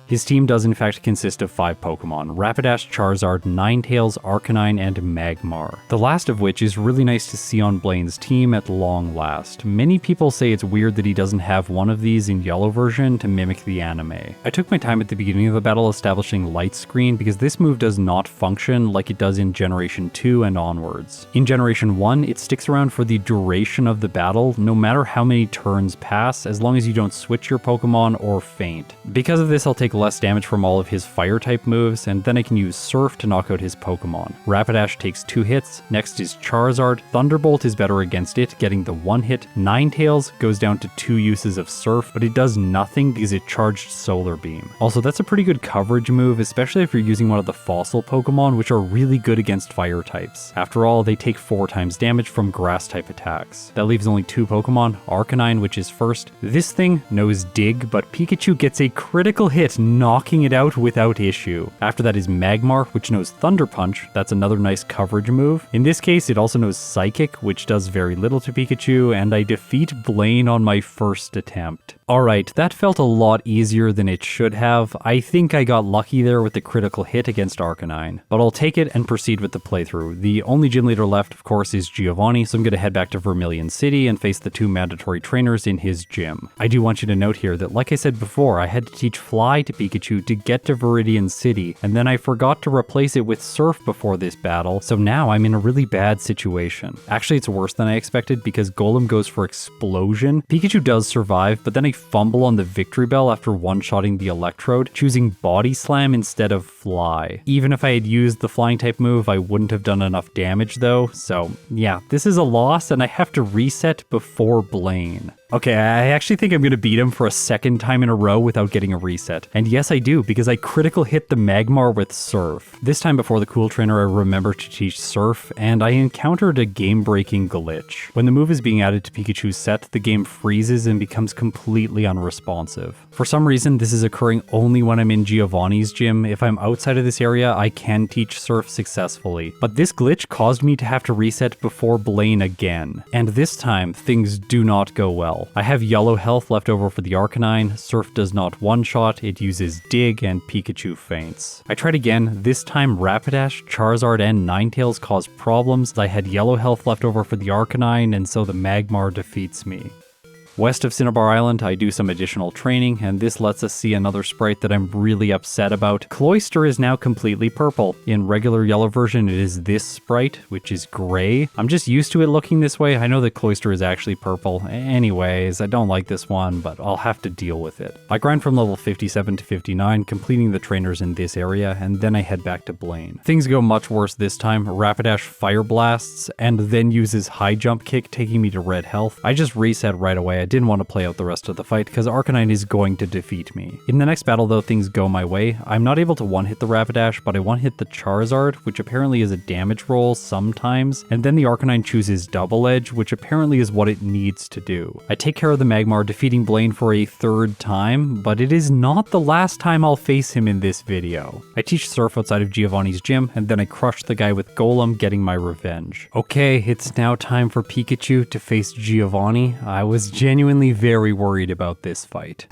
His team does in fact consist of 5 Pokemon: Rapidash, Charizard, Ninetales, Arcanine, and Magmar. The last of which is really nice to see on Blaine's team at long last. Many people say it's weird that he doesn't have one of these in yellow version to mimic the anime. I took my time at the beginning of the battle establishing Light Screen because this move does not function like it does in Generation 2 and onwards. In Generation 1, it sticks around for the duration of the battle, no matter how many turns pass, as long as you don't switch your Pokemon or faint. Because of this, I'll take less damage from all of his fire-type moves, and then I can use Surf to knock out his Pokemon. Rapidash takes 2 hits, next is Charizard. Thunderbolt is better against it, getting the 1 hit. Ninetales goes down to 2 uses of Surf, but it does nothing because it charged Solar Beam. Also, that's a pretty good coverage move, especially if you're using one of the fossil Pokemon, which are really good against fire types. After all, they take 4 times damage from grass-type attacks. That leaves only 2 Pokemon, Arcanine, which is first. This thing knows Dig, but Pikachu gets a critical hit, knocking it out without issue. After that is Magmar, which knows Thunder Punch. That's another nice coverage move. In this case, it also knows Psychic, which does very little to Pikachu, and I defeat Blaine on my first attempt. Alright, that felt a lot easier than it should have. I think I got lucky there with the critical hit against Arcanine, but I'll take it and proceed with the playthrough. The only gym leader left, of course, is Giovanni, so I'm going to head back to Vermilion City and face the 2 mandatory trainers in his gym. I do want you to note here that, like I said before, I had to teach Fly to Pikachu to get to Viridian City, and then I forgot to replace it with Surf before this battle, so now I'm in a really bad situation. Actually, it's worse than I expected because Golem goes for Explosion. Pikachu does survive, but then I fumble on the Victory Bell after one-shotting the Electrode, choosing Body Slam instead of Fly. Even if I had used the Flying type move, I wouldn't have done enough damage though, so yeah, this is a loss and I have to reset before Blaine. Okay, I actually think I'm going to beat him for a second time in a row without getting a reset. And yes, I do, because I critical hit the Magmar with Surf. This time before the Cool Trainer, I remembered to teach Surf, and I encountered a game-breaking glitch. When the move is being added to Pikachu's set, the game freezes and becomes completely unresponsive. For some reason, this is occurring only when I'm in Giovanni's gym. If I'm outside of this area, I can teach Surf successfully. But this glitch caused me to have to reset before Blaine again. And this time, things do not go well. I have yellow health left over for the Arcanine, Surf does not one-shot, it uses Dig, and Pikachu faints. I tried again, this time Rapidash, Charizard, and Ninetales cause problems. I had yellow health left over for the Arcanine, and so the Magmar defeats me. West of Cinnabar Island, I do some additional training, and this lets us see another sprite that I'm really upset about. Cloyster is now completely purple. In regular yellow version, it is this sprite, which is gray. I'm just used to it looking this way. I know that Cloyster is actually purple. Anyways, I don't like this one, but I'll have to deal with it. I grind from level 57 to 59, completing the trainers in this area, and then I head back to Blaine. Things go much worse this time. Rapidash Fire Blasts, and then uses High Jump Kick, taking me to red health. I just reset right away. I didn't want to play out the rest of the fight because Arcanine is going to defeat me. In the next battle though, things go my way. I'm not able to one-hit the Rapidash, but I one-hit the Charizard, which apparently is a damage roll sometimes, and then the Arcanine chooses Double Edge, which apparently is what it needs to do. I take care of the Magmar, defeating Blaine for a 3rd time, but it is not the last time I'll face him in this video. I teach Surf outside of Giovanni's gym, and then I crush the guy with Golem, getting my revenge. Okay, it's now time for Pikachu to face Giovanni. I was genuinely very worried about this fight.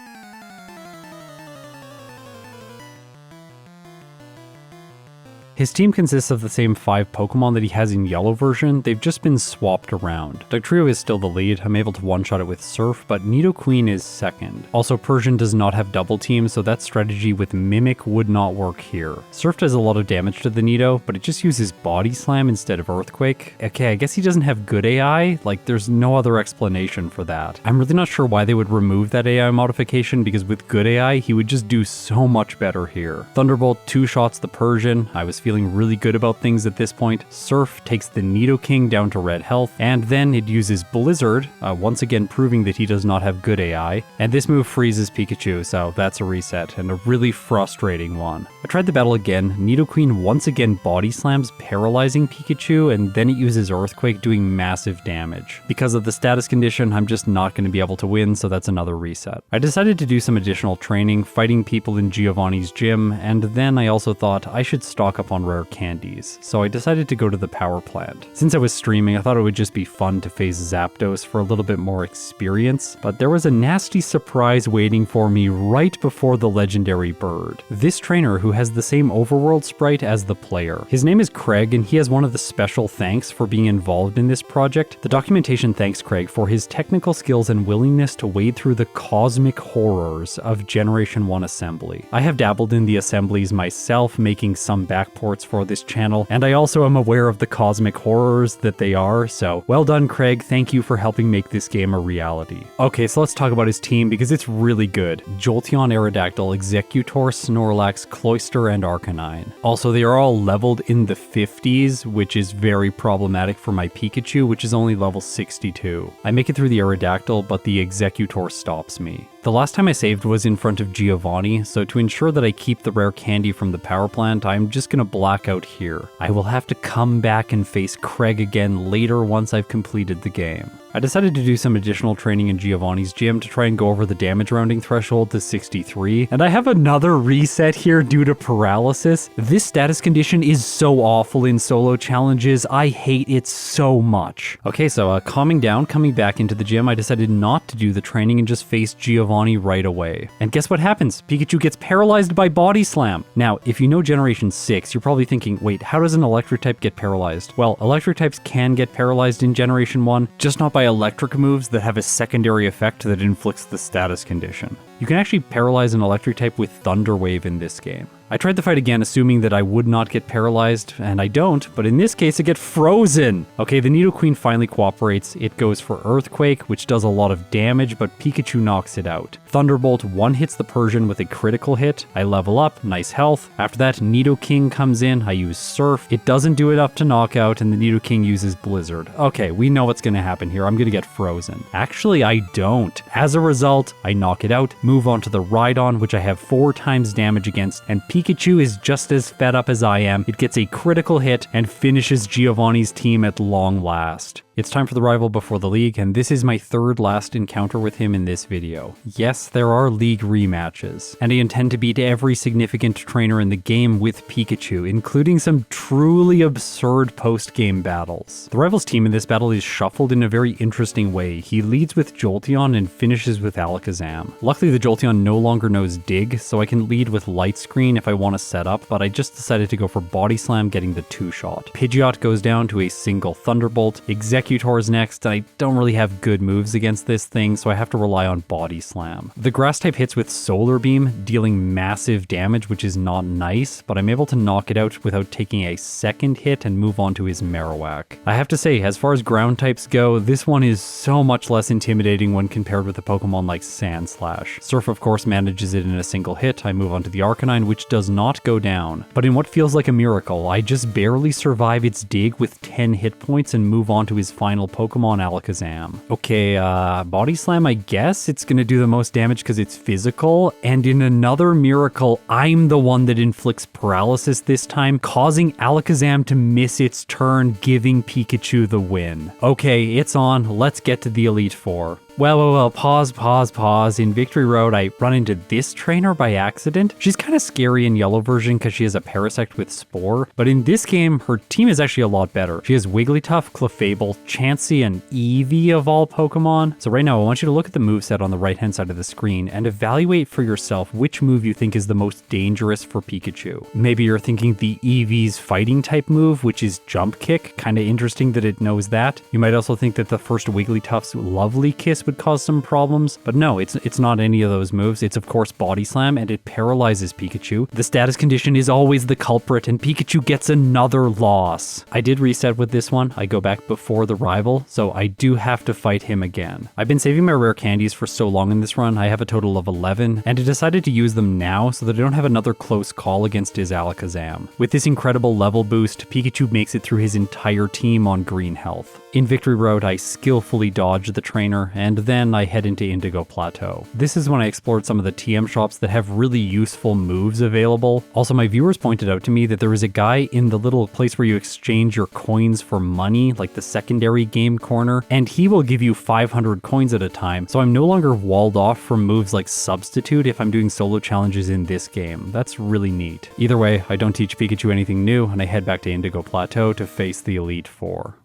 His team consists of the same 5 Pokemon that he has in Yellow version, they've just been swapped around. Dugtrio is still the lead, I'm able to one-shot it with Surf, but Nidoqueen is second. Also, Persian does not have double team, so that strategy with Mimic would not work here. Surf does a lot of damage to the Nido, but it just uses Body Slam instead of Earthquake. Okay, I guess he doesn't have good AI, like there's no other explanation for that. I'm really not sure why they would remove that AI modification, because with good AI, he would just do so much better here. Thunderbolt 2-shots the Persian, I was feeling really good about things at this point. Surf takes the Nidoking down to red health, and then it uses Blizzard, once again proving that he does not have good AI, and this move freezes Pikachu, so that's a reset, and a really frustrating one. I tried the battle again, Nidoqueen once again body slams, paralyzing Pikachu, and then it uses Earthquake, doing massive damage. Because of the status condition, I'm just not going to be able to win, so that's another reset. I decided to do some additional training, fighting people in Giovanni's gym, and then I also thought I should stock up on rare candies, so I decided to go to the power plant. Since I was streaming, I thought it would just be fun to face Zapdos for a little bit more experience, but there was a nasty surprise waiting for me right before the legendary bird. This trainer who has the same overworld sprite as the player. His name is Craig, and he has one of the special thanks for being involved in this project. The documentation thanks Craig for his technical skills and willingness to wade through the cosmic horrors of Generation 1 assembly. I have dabbled in the assemblies myself, making some backports for this channel, and I also am aware of the cosmic horrors that they are, so well done Craig, thank you for helping make this game a reality. Okay, so let's talk about his team because it's really good. Jolteon, Aerodactyl, Executor, Snorlax, Cloyster, and Arcanine. Also, they are all leveled in the 50s, which is very problematic for my Pikachu, which is only level 62. I make it through the Aerodactyl, but the Executor stops me. The last time I saved was in front of Giovanni, so to ensure that I keep the rare candy from the power plant, I'm just gonna black out here. I will have to come back and face Craig again later once I've completed the game. I decided to do some additional training in Giovanni's gym to try and go over the damage rounding threshold to 63, and I have another reset here due to paralysis. This status condition is so awful in solo challenges, I hate it so much. Okay, so calming down, coming back into the gym, I decided not to do the training and just face Giovanni right away. And guess what happens? Pikachu gets paralyzed by Body Slam. Now, if you know Generation 6, you're probably thinking, wait, how does an electric type get paralyzed? Well, electric types can get paralyzed in Generation 1, just not by electric moves that have a secondary effect that inflicts the status condition. You can actually paralyze an electric type with Thunder Wave in this game. I tried the fight again assuming that I would not get paralyzed, and I don't, but in this case I get frozen! Okay, the Nidoqueen finally cooperates. It goes for Earthquake, which does a lot of damage, but Pikachu knocks it out. Thunderbolt one-hits the Persian with a critical hit. I level up, nice health. After that, Nidoking comes in, I use Surf. It doesn't do enough to knock out, and the Nidoking uses Blizzard. Okay, we know what's gonna happen here. I'm gonna get frozen. Actually, I don't. As a result, I knock it out, move on to the Rhydon, which I have 4 times damage against, and Pikachu is just as fed up as I am. It gets a critical hit and finishes Giovanni's team at long last. It's time for the rival before the league, and this is my 3rd last encounter with him in this video. Yes, there are league rematches, and I intend to beat every significant trainer in the game with Pikachu, including some truly absurd post-game battles. The rival's team in this battle is shuffled in a very interesting way. He leads with Jolteon and finishes with Alakazam. Luckily, the Jolteon no longer knows Dig, so I can lead with Light Screen if I want to set up, but I just decided to go for Body Slam, getting the 2-shot. Pidgeot goes down to a single Thunderbolt. Executor's next, and I don't really have good moves against this thing, so I have to rely on Body Slam. The grass type hits with Solar Beam, dealing massive damage, which is not nice, but I'm able to knock it out without taking a second hit and move on to his Marowak. I have to say, as far as ground types go, this one is so much less intimidating when compared with a Pokemon like Sandslash. Surf, of course, manages it in a single hit. I move on to the Arcanine, which does not go down. But in what feels like a miracle, I just barely survive its Dig with 10 hit points and move on to his final Pokemon, Alakazam. Okay, Body Slam, I guess it's gonna do the most damage because it's physical, and in another miracle, I'm the one that inflicts paralysis this time, causing Alakazam to miss its turn, giving Pikachu the win. Okay, it's on, let's get to the Elite Four. Well, pause. In Victory Road, I run into this trainer by accident. She's kind of scary in yellow version because she has a Parasect with Spore, but in this game, her team is actually a lot better. She has Wigglytuff, Clefable, Chansey, and Eevee of all Pokemon. So right now, I want you to look at the moveset on the right-hand side of the screen and evaluate for yourself which move you think is the most dangerous for Pikachu. Maybe you're thinking the Eevee's fighting type move, which is Jump Kick. Kind of interesting that it knows that. You might also think that the first Wigglytuff's Lovely Kiss would cause some problems, but no, it's not any of those moves. It's of course Body Slam, and it paralyzes Pikachu. The status condition is always the culprit, and Pikachu gets another loss. I did reset with this one. I go back before the rival, so I do have to fight him again. I've been saving my rare candies for so long in this run. I have a total of 11, and I decided to use them now so that I don't have another close call against his Alakazam. With this incredible level boost, Pikachu makes it through his entire team on green health. In Victory Road, I skillfully dodge the trainer, and then I head into Indigo Plateau. This is when I explored some of the TM shops that have really useful moves available. Also, my viewers pointed out to me that there is a guy in the little place where you exchange your coins for money, like the secondary game corner, and he will give you 500 coins at a time, so I'm no longer walled off from moves like Substitute if I'm doing solo challenges in this game. That's really neat. Either way, I don't teach Pikachu anything new, and I head back to Indigo Plateau to face the Elite Four.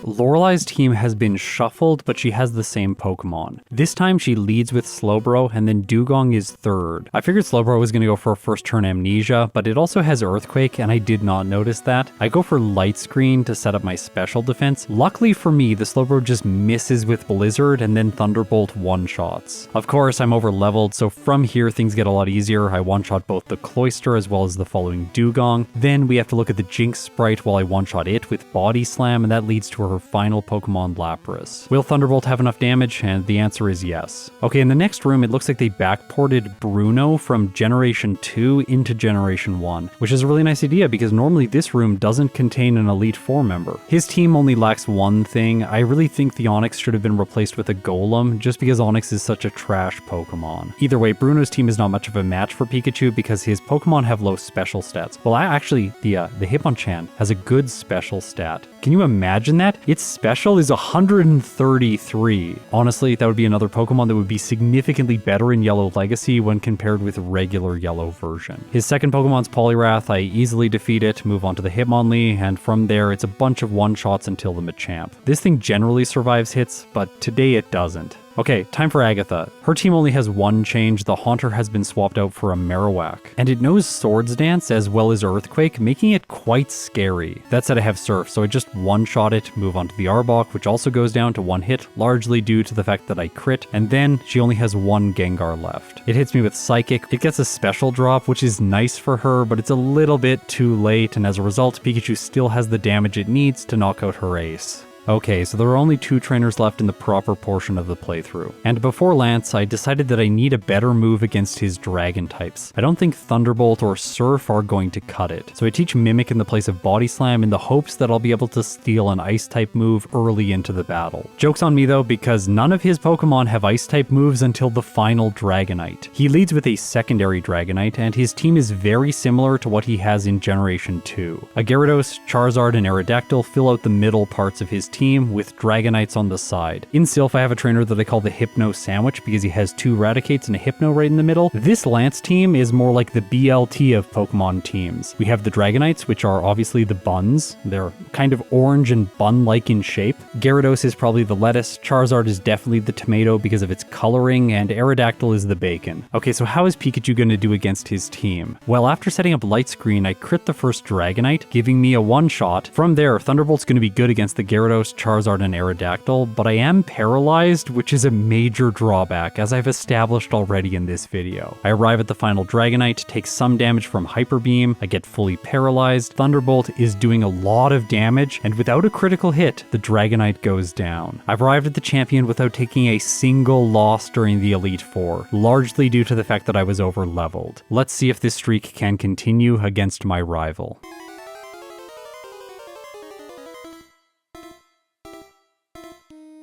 Lorelei's team has been shuffled, but she has the same Pokemon. This time she leads with Slowbro, and then Dugong is third. I figured Slowbro was going to go for a first turn Amnesia, but it also has Earthquake, and I did not notice that. I go for Light Screen to set up my special defense. Luckily for me, the Slowbro just misses with Blizzard, and then Thunderbolt one-shots. Of course, I'm over-leveled, so from here things get a lot easier. I one-shot both the Cloyster as well as the following Dugong. Then we have to look at the Jinx sprite while I one-shot it with Body Slam, and that leads to her final Pokemon Lapras. Will Thunderbolt have enough damage? And the answer is yes. Okay, in the next room, it looks like they backported Bruno from Generation 2 into Generation 1, which is a really nice idea because normally this room doesn't contain an Elite Four member. His team only lacks one thing. I really think the Onix should have been replaced with a Golem just because Onix is such a trash Pokemon. Either way, Bruno's team is not much of a match for Pikachu because his Pokemon have low special stats. Well, actually, the Hitmonchan has a good special stat. Can you imagine that? Its special is 133. Honestly, that would be another Pokemon that would be significantly better in Yellow Legacy when compared with regular Yellow version. His second Pokemon's Poliwrath. I easily defeat it, move on to the Hitmonlee, and from there it's a bunch of one-shots until the Machamp. This thing generally survives hits, but today it doesn't. Okay, time for Agatha. Her team only has one change. The Haunter has been swapped out for a Marowak. And it knows Swords Dance as well as Earthquake, making it quite scary. That said, I have Surf, so I just one-shot it, move on to the Arbok, which also goes down to one hit, largely due to the fact that I crit, and then she only has one Gengar left. It hits me with Psychic. It gets a special drop, which is nice for her, but it's a little bit too late, and as a result, Pikachu still has the damage it needs to knock out her ace. Okay, so there are only 2 trainers left in the proper portion of the playthrough. And before Lance, I decided that I need a better move against his dragon types. I don't think Thunderbolt or Surf are going to cut it. So I teach Mimic in the place of Body Slam in the hopes that I'll be able to steal an Ice type move early into the battle. Joke's on me though, because none of his Pokemon have Ice type moves until the final Dragonite. He leads with a secondary Dragonite, and his team is very similar to what he has in Generation 2. A Gyarados, Charizard, and Aerodactyl fill out the middle parts of his team with Dragonites on the side. In Silph, I have a trainer that I call the Hypno Sandwich because he has 2 Raticates and a Hypno right in the middle. This Lance team is more like the BLT of Pokemon teams. We have the Dragonites, which are obviously the buns. They're kind of orange and bun-like in shape. Gyarados is probably the lettuce, Charizard is definitely the tomato because of its coloring, and Aerodactyl is the bacon. Okay, so how is Pikachu going to do against his team? Well, after setting up Light Screen, I crit the first Dragonite, giving me a one-shot. From there, Thunderbolt's going to be good against the Gyarados, Charizard, and Aerodactyl, but I am paralyzed, which is a major drawback, as I've established already in this video. I arrive at the final Dragonite, take some damage from Hyper Beam, I get fully paralyzed, Thunderbolt is doing a lot of damage, and without a critical hit, the Dragonite goes down. I've arrived at the champion without taking a single loss during the Elite Four, largely due to the fact that I was over-leveled. Let's see if this streak can continue against my rival.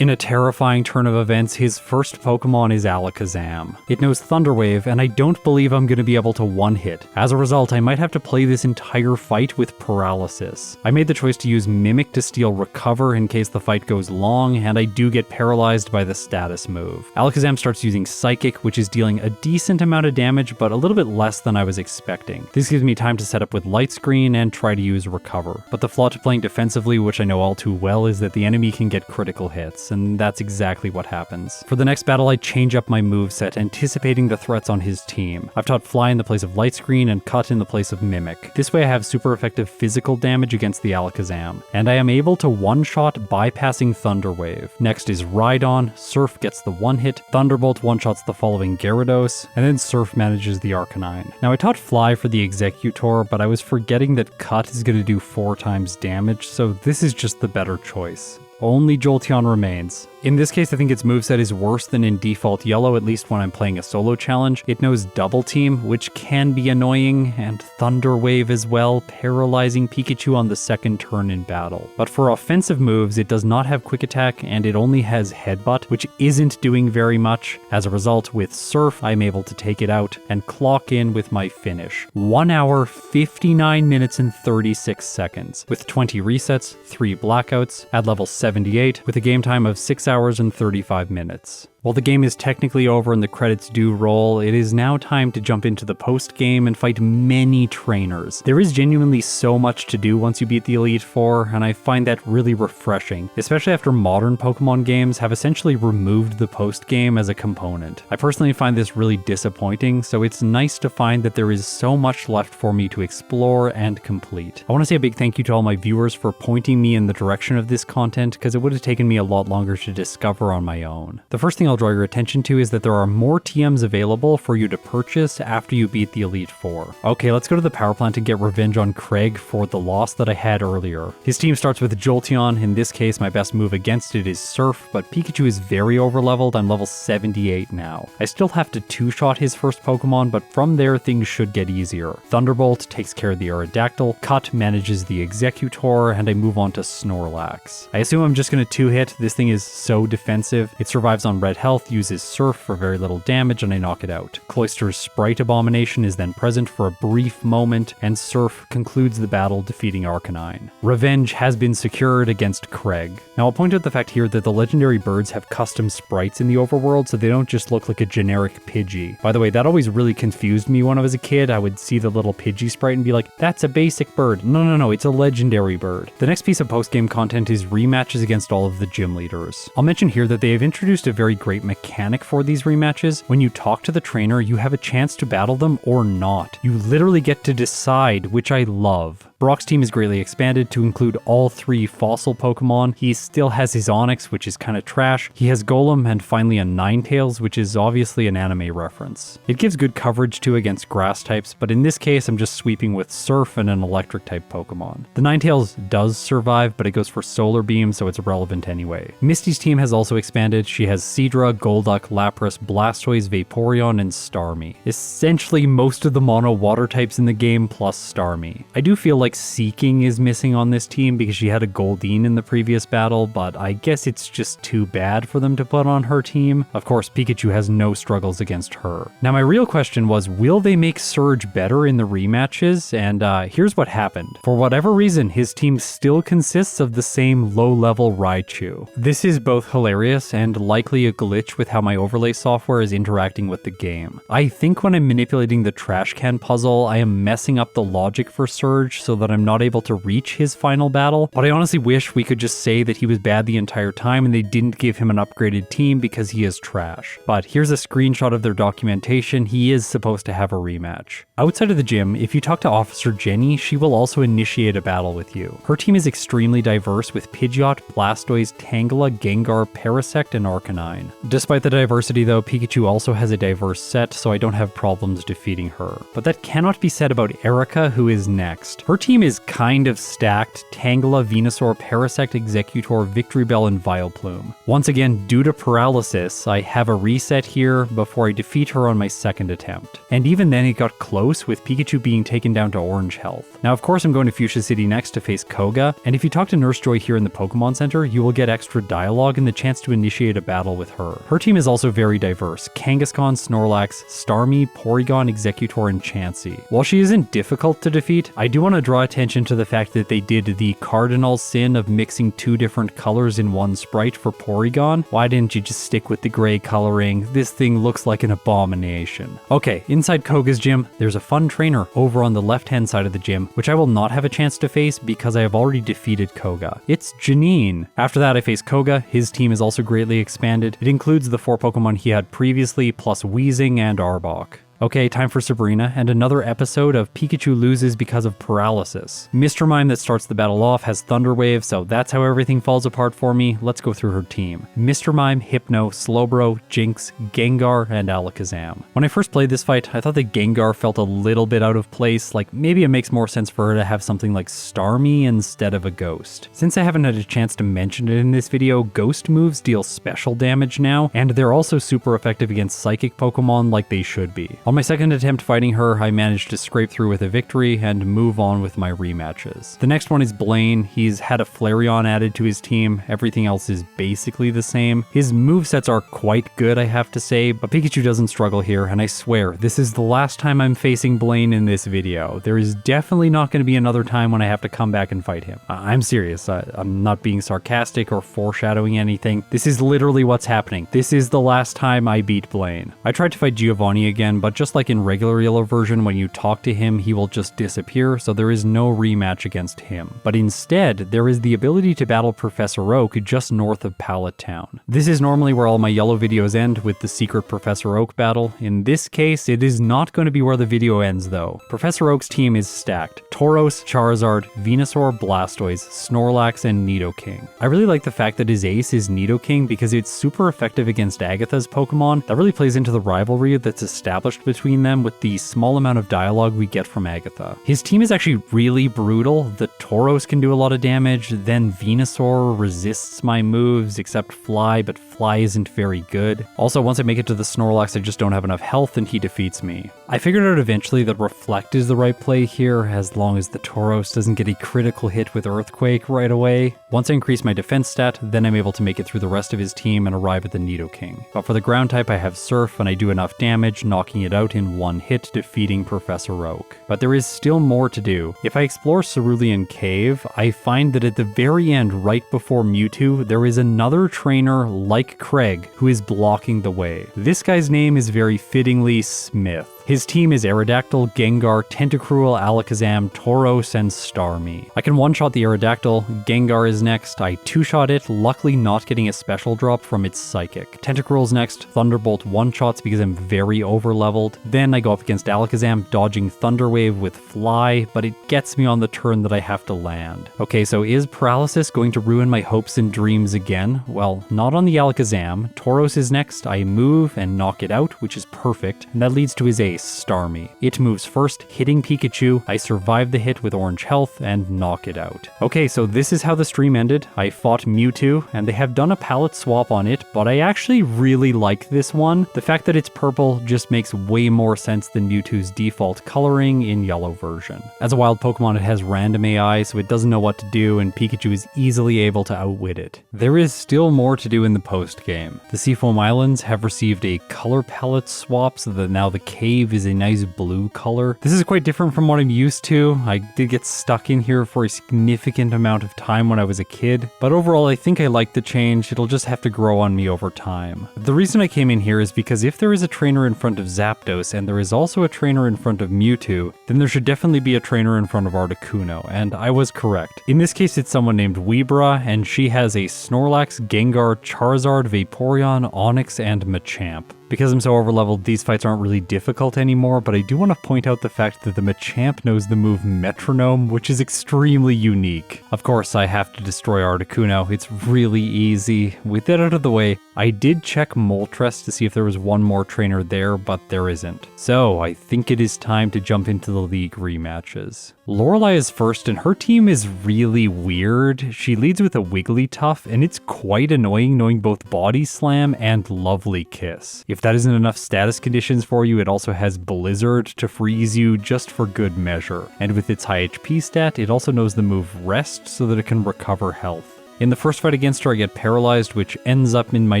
In a terrifying turn of events, his first Pokemon is Alakazam. It knows Thunder Wave, and I don't believe I'm going to be able to one-hit. As a result, I might have to play this entire fight with paralysis. I made the choice to use Mimic to steal Recover in case the fight goes long, and I do get paralyzed by the status move. Alakazam starts using Psychic, which is dealing a decent amount of damage, but a little bit less than I was expecting. This gives me time to set up with Light Screen and try to use Recover. But the flaw to playing defensively, which I know all too well, is that the enemy can get critical hits, and that's exactly what happens. For the next battle, I change up my moveset, anticipating the threats on his team. I've taught Fly in the place of Light Screen and Cut in the place of Mimic. This way I have super effective physical damage against the Alakazam, and I am able to one-shot bypassing Thunder Wave. Next is Rhydon, Surf gets the one-hit, Thunderbolt one-shots the following Gyarados, and then Surf manages the Arcanine. Now I taught Fly for the Executor, but I was forgetting that Cut is going to do 4 times damage, so this is just the better choice. Only Jolteon remains. In this case, I think its moveset is worse than in default Yellow, at least when I'm playing a solo challenge. It knows Double Team, which can be annoying, and Thunder Wave as well, paralyzing Pikachu on the second turn in battle. But for offensive moves, it does not have Quick Attack, and it only has Headbutt, which isn't doing very much. As a result, with Surf, I'm able to take it out and clock in with my finish. 1 hour, 59 minutes, and 36 seconds. With 20 resets, 3 blackouts, at level 78, with a game time of 6 hours and 35 minutes. While the game is technically over and the credits do roll, it is now time to jump into the post-game and fight many trainers. There is genuinely so much to do once you beat the Elite Four, and I find that really refreshing, especially after modern Pokemon games have essentially removed the post-game as a component. I personally find this really disappointing, so it's nice to find that there is so much left for me to explore and complete. I want to say a big thank you to all my viewers for pointing me in the direction of this content, because it would have taken me a lot longer to discover on my own. The first thing I'll draw your attention to is that there are more TMs available for you to purchase after you beat the Elite Four. Okay, let's go to the power plant and get revenge on Craig for the loss that I had earlier. His team starts with Jolteon. In this case, my best move against it is Surf, but Pikachu is very overleveled. I'm level 78 now. I still have to two-shot his first Pokemon, but from there things should get easier. Thunderbolt takes care of the Aerodactyl, Cut manages the Executor, and I move on to Snorlax. I assume I'm just going to two-hit. This thing is so defensive. It survives on red health, uses Surf for very little damage, and I knock it out. Cloyster's Sprite Abomination is then present for a brief moment, and Surf concludes the battle, defeating Arcanine. Revenge has been secured against Craig. Now I'll point out the fact here that the legendary birds have custom sprites in the overworld, so they don't just look like a generic Pidgey. By the way, that always really confused me when I was a kid. I would see the little Pidgey sprite and be like, that's a basic bird. No, it's a legendary bird. The next piece of post-game content is rematches against all of the gym leaders. I'll mention here that they have introduced a very great mechanic for these rematches. When you talk to the trainer, you have a chance to battle them or not. You literally get to decide, which I love. Brock's team is greatly expanded to include all 3 fossil Pokemon. He still has his Onix, which is kinda trash. He has Golem, and finally a Ninetales, which is obviously an anime reference. It gives good coverage too against grass types, but in this case I'm just sweeping with Surf and an electric type Pokemon. The Ninetales does survive, but it goes for Solar Beam, so it's irrelevant anyway. Misty's team has also expanded. She has Seadra, Golduck, Lapras, Blastoise, Vaporeon, and Starmie. Essentially most of the mono water types in the game plus Starmie. I do feel like Seeking is missing on this team because she had a Goldeen in the previous battle, but I guess it's just too bad for them to put on her team. Of course, Pikachu has no struggles against her. Now my real question was, will they make Surge better in the rematches? And here's what happened. For whatever reason, his team still consists of the same low-level Raichu. This is both hilarious and likely a glitch with how my overlay software is interacting with the game. I think when I'm manipulating the trash can puzzle, I am messing up the logic for Surge so that I'm not able to reach his final battle, but I honestly wish we could just say that he was bad the entire time and they didn't give him an upgraded team because he is trash. But here's a screenshot of their documentation. He is supposed to have a rematch. Outside of the gym, if you talk to Officer Jenny, she will also initiate a battle with you. Her team is extremely diverse with Pidgeot, Blastoise, Tangela, Gengar, Parasect, and Arcanine. Despite the diversity though, Pikachu also has a diverse set, so I don't have problems defeating her. But that cannot be said about Erica, who is next. Her team team is kind of stacked: Tangela, Venusaur, Parasect, Executor, Victreebel, and Vileplume. Once again, due to paralysis, I have a reset here before I defeat her on my second attempt. And even then it got close, with Pikachu being taken down to orange health. Now of course I'm going to Fuchsia City next to face Koga, and if you talk to Nurse Joy here in the Pokemon Center, you will get extra dialogue and the chance to initiate a battle with her. Her team is also very diverse: Kangaskhan, Snorlax, Starmie, Porygon, Executor, and Chansey. While she isn't difficult to defeat, I do want to draw attention to the fact that they did the cardinal sin of mixing two different colors in one sprite for Porygon. Why didn't you just stick with the gray coloring? This thing looks like an abomination. Okay, inside Koga's gym, there's a fun trainer over on the left-hand side of the gym, which I will not have a chance to face because I have already defeated Koga. It's Janine. After that, I face Koga. His team is also greatly expanded. It includes the 4 Pokemon he had previously, plus Weezing and Arbok. Okay, time for Sabrina, and another episode of Pikachu loses because of paralysis. Mr. Mime that starts the battle off has Thunder Wave, so that's how everything falls apart for me. Let's go through her team. Mr. Mime, Hypno, Slowbro, Jinx, Gengar, and Alakazam. When I first played this fight, I thought that Gengar felt a little bit out of place, like maybe it makes more sense for her to have something like Starmie instead of a Ghost. Since I haven't had a chance to mention it in this video, Ghost moves deal special damage now, and they're also super effective against Psychic Pokemon like they should be. On my second attempt fighting her, I managed to scrape through with a victory and move on with my rematches. The next one is Blaine. He's had a Flareon added to his team. Everything else is basically the same. His movesets are quite good, I have to say, but Pikachu doesn't struggle here, and I swear, this is the last time I'm facing Blaine in this video. There is definitely not going to be another time when I have to come back and fight him. I'm serious. I'm not being sarcastic or foreshadowing anything. This is literally what's happening. This is the last time I beat Blaine. I tried to fight Giovanni again, but just like in regular Yellow version, when you talk to him, he will just disappear, so there is no rematch against him. But instead, there is the ability to battle Professor Oak just north of Pallet Town. This is normally where all my Yellow videos end, with the secret Professor Oak battle. In this case, it is not going to be where the video ends though. Professor Oak's team is stacked: Tauros, Charizard, Venusaur, Blastoise, Snorlax, and Nidoking. I really like the fact that his ace is Nidoking because it's super effective against Agatha's Pokemon. That really plays into the rivalry that's established between them with the small amount of dialogue we get from Agatha. His team is actually really brutal. The Tauros can do a lot of damage, then Venusaur resists my moves except Fly, but Fly isn't very good. Also, once I make it to the Snorlax, I just don't have enough health and he defeats me. I figured out eventually that Reflect is the right play here, as long as the Tauros doesn't get a critical hit with Earthquake right away. Once I increase my defense stat, then I'm able to make it through the rest of his team and arrive at the Nidoking. But for the ground type, I have Surf, and I do enough damage, knocking it out in one hit, defeating Professor Oak. But there is still more to do. If I explore Cerulean Cave, I find that at the very end, right before Mewtwo, there is another trainer like Craig who is blocking the way. This guy's name is very fittingly Smith. His team is Aerodactyl, Gengar, Tentacruel, Alakazam, Tauros, and Starmie. I can one-shot the Aerodactyl. Gengar is next. I two-shot it, luckily not getting a special drop from its Psychic. Tentacruel's next. Thunderbolt one-shots because I'm very over-leveled. Then I go up against Alakazam, dodging Thunder Wave with Fly, but it gets me on the turn that I have to land. Okay, so is Paralysis going to ruin my hopes and dreams again? Well, not on the Alakazam. Tauros is next. I move and knock it out, which is perfect, and that leads to his ace, Starmie. It moves first, hitting Pikachu. I survive the hit with orange health and knock it out. Okay, so this is how the stream ended. I fought Mewtwo, and they have done a palette swap on it, but I actually really like this one. The fact that it's purple just makes way more sense than Mewtwo's default coloring in Yellow version. As a wild Pokemon, it has random AI, so it doesn't know what to do, and Pikachu is easily able to outwit it. There is still more to do in the post-game. The Seafoam Islands have received a color palette swap so that now the cave is a nice blue color. This is quite different from what I'm used to. I did get stuck in here for a significant amount of time when I was a kid, but overall I think I like the change. It'll just have to grow on me over time. The reason I came in here is because if there is a trainer in front of Zapdos and there is also a trainer in front of Mewtwo, then there should definitely be a trainer in front of Articuno, and I was correct. In this case, it's someone named Weebra, and she has a Snorlax, Gengar, Charizard, Vaporeon, Onix, and Machamp. Because I'm so overleveled, these fights aren't really difficult anymore, but I do want to point out the fact that the Machamp knows the move Metronome, which is extremely unique. Of course, I have to destroy Articuno. It's really easy. With that out of the way, I did check Moltres to see if there was one more trainer there, but there isn't. So I think it is time to jump into the league rematches. Lorelei is first, and her team is really weird. She leads with a Wigglytuff, and it's quite annoying knowing both Body Slam and Lovely Kiss. If that isn't enough status conditions for you, it also has Blizzard to freeze you just for good measure. And with its high HP stat, it also knows the move Rest so that it can recover health. In the first fight against her, I get paralyzed, which ends up in my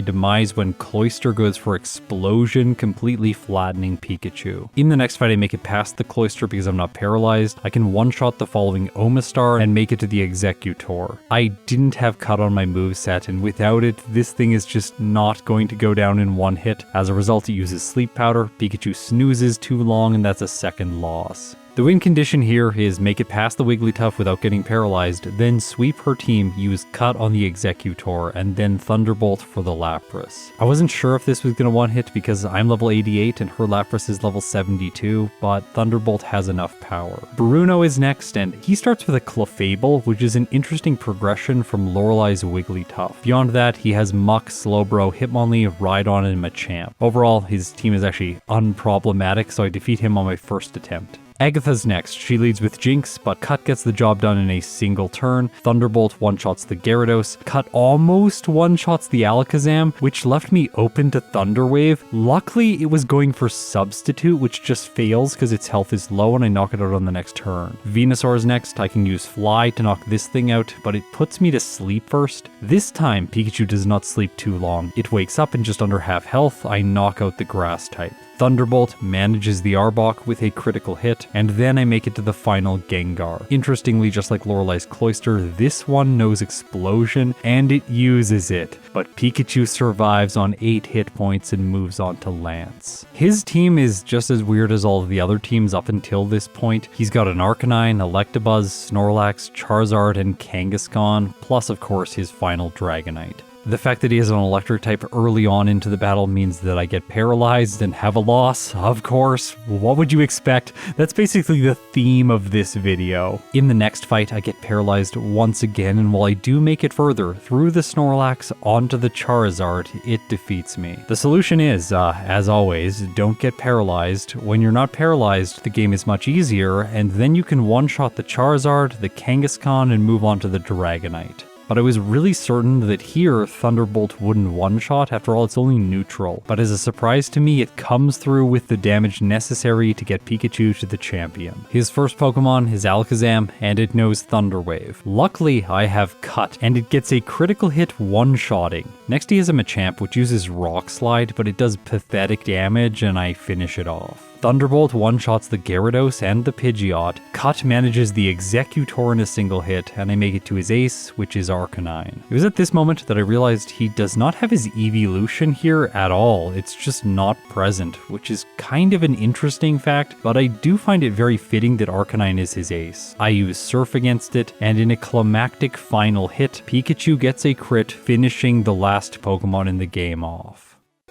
demise when Cloyster goes for Explosion, completely flattening Pikachu. In the next fight, I make it past the Cloyster because I'm not paralyzed. I can one-shot the following Omastar and make it to the Executor. I didn't have cut on my moveset, and without it, this thing is just not going to go down in one hit. As a result, it uses Sleep Powder, Pikachu snoozes too long, and that's a second loss. The win condition here is make it past the Wigglytuff without getting paralyzed, then sweep her team, use Cut on the Executor, and then Thunderbolt for the Lapras. I wasn't sure if this was going to one-hit because I'm level 88 and her Lapras is level 72, but Thunderbolt has enough power. Bruno is next, and he starts with a Clefable, which is an interesting progression from Lorelei's Wigglytuff. Beyond that, he has Muck, Slowbro, Hitmonlee, Rhydon, and Machamp. Overall, his team is actually unproblematic, so I defeat him on my first attempt. Agatha's next. She leads with Jinx, but Cut gets the job done in a single turn. Thunderbolt one-shots the Gyarados. Cut almost one-shots the Alakazam, which left me open to Thunder Wave. Luckily, it was going for Substitute, which just fails because its health is low and I knock it out on the next turn. Venusaur's next. I can use Fly to knock this thing out, but it puts me to sleep first. This time, Pikachu does not sleep too long. It wakes up in just under half health. I knock out the Grass type. Thunderbolt manages the Arbok with a critical hit, and then I make it to the final Gengar. Interestingly, just like Lorelei's Cloyster, this one knows Explosion, and it uses it, but Pikachu survives on 8 hit points and moves on to Lance. His team is just as weird as all of the other teams up until this point. He's got an Arcanine, Electabuzz, Snorlax, Charizard, and Kangaskhan, plus of course his final Dragonite. The fact that he has an electric type early on into the battle means that I get paralyzed and have a loss, of course. What would you expect? That's basically the theme of this video. In the next fight, I get paralyzed once again, and while I do make it further through the Snorlax onto the Charizard, it defeats me. The solution is, as always, don't get paralyzed. When you're not paralyzed, the game is much easier, and then you can one-shot the Charizard, the Kangaskhan, and move on to the Dragonite. But I was really certain that here Thunderbolt wouldn't one-shot, after all it's only neutral. But as a surprise to me, it comes through with the damage necessary to get Pikachu to the champion. His first Pokemon is Alakazam, and it knows Thunder Wave. Luckily, I have Cut, and it gets a critical hit one-shotting. Next he has a Machamp, which uses Rock Slide, but it does pathetic damage, and I finish it off. Thunderbolt one-shots the Gyarados and the Pidgeot. Cut manages the Executor in a single hit, and I make it to his ace, which is Arcanine. It was at this moment that I realized he does not have his evolution here at all. It's just not present, which is kind of an interesting fact, but I do find it very fitting that Arcanine is his ace. I use Surf against it, and in a climactic final hit, Pikachu gets a crit, finishing the last Pokemon in the game off.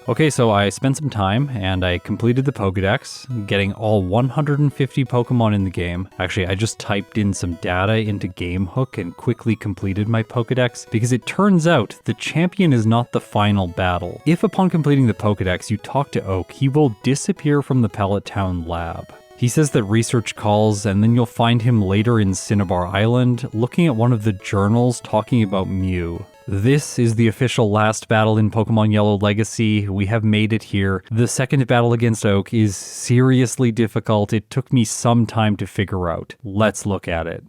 Okay, so I spent some time and I completed the Pokédex, getting all 150 Pokemon in the game. Actually, I just typed in some data into GameHook and quickly completed my Pokédex because it turns out the champion is not the final battle. If upon completing the Pokédex you talk to Oak, he will disappear from the Pallet Town lab. He says that research calls, and then you'll find him later in Cinnabar Island looking at one of the journals talking about Mew. This is the official last battle in Pokemon Yellow Legacy. We have made it here. The second battle against Oak is seriously difficult. It took me some time to figure out. Let's look at it.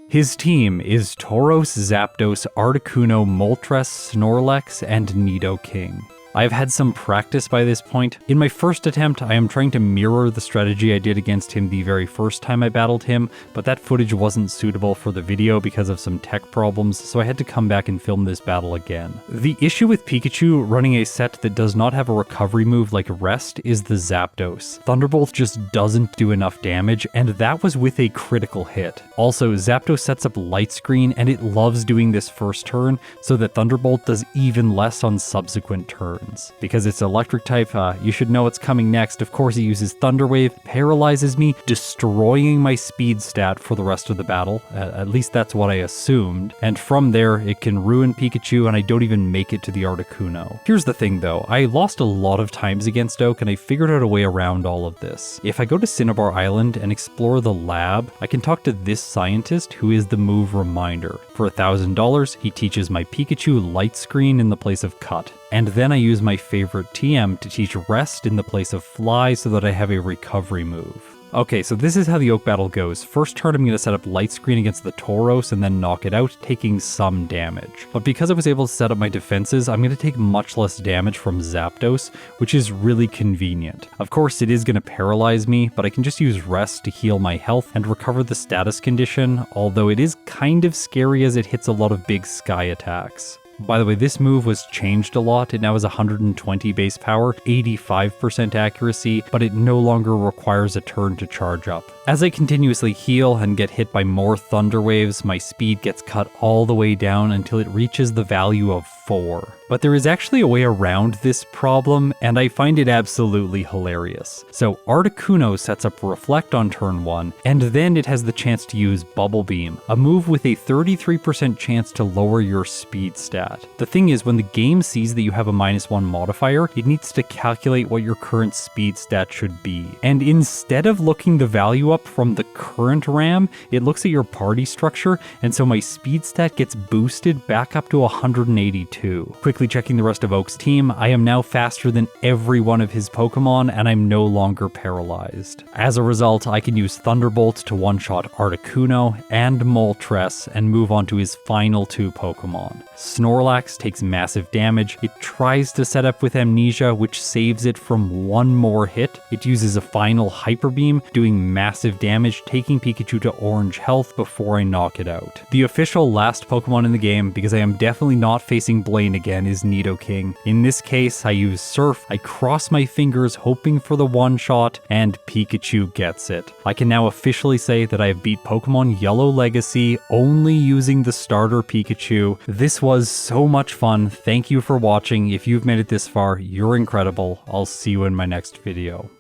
His team is Tauros, Zapdos, Articuno, Moltres, Snorlax, and Nidoking. I've had some practice by this point. In my first attempt, I am trying to mirror the strategy I did against him the very first time I battled him, but that footage wasn't suitable for the video because of some tech problems, so I had to come back and film this battle again. The issue with Pikachu running a set that does not have a recovery move like Rest is the Zapdos. Thunderbolt just doesn't do enough damage, and that was with a critical hit. Also, Zapdos sets up Light Screen, and it loves doing this first turn, so that Thunderbolt does even less on subsequent turns. Because it's electric type, you should know what's coming next. Of course, it uses Thunder Wave, paralyzes me, destroying my speed stat for the rest of the battle. At least that's what I assumed. And from there, it can ruin Pikachu, and I don't even make it to the Articuno. Here's the thing though, I lost a lot of times against Oak, and I figured out a way around all of this. If I go to Cinnabar Island and explore the lab, I can talk to this scientist who is the move reminder. For $1,000, he teaches my Pikachu Light Screen in the place of Cut. And then I use my favorite TM to teach Rest in the place of Fly so that I have a recovery move. Okay, so this is how the Oak battle goes. First turn I'm going to set up Light Screen against the Tauros and then knock it out, taking some damage. But because I was able to set up my defenses, I'm going to take much less damage from Zapdos, which is really convenient. Of course, it is going to paralyze me, but I can just use Rest to heal my health and recover the status condition, although it is kind of scary as it hits a lot of big sky attacks. By the way, this move was changed a lot. It now has 120 base power, 85% accuracy, but it no longer requires a turn to charge up. As I continuously heal and get hit by more Thunder Waves, my speed gets cut all the way down until it reaches the value of 4. But there is actually a way around this problem, and I find it absolutely hilarious. So Articuno sets up Reflect on turn 1, and then it has the chance to use Bubble Beam, a move with a 33% chance to lower your speed stat. The thing is, when the game sees that you have a -1 modifier, it needs to calculate what your current speed stat should be. And instead of looking the value up from the current RAM, it looks at your party structure, and so my speed stat gets boosted back up to 182. Quickly checking the rest of Oak's team, I am now faster than every one of his Pokemon, and I'm no longer paralyzed. As a result, I can use Thunderbolt to one-shot Articuno and Moltres and move on to his final 2 Pokemon. Snorlax takes massive damage. It tries to set up with Amnesia, which saves it from one more hit. It uses a final Hyper Beam, doing massive damage, taking Pikachu to orange health before I knock it out. The official last Pokemon in the game, because I am definitely not facing Blaine again, is Nidoking. In this case, I use Surf, I cross my fingers hoping for the one-shot, and Pikachu gets it. I can now officially say that I have beat Pokemon Yellow Legacy only using the starter Pikachu. This was so much fun. Thank you for watching. If you've made it this far, you're incredible. I'll see you in my next video.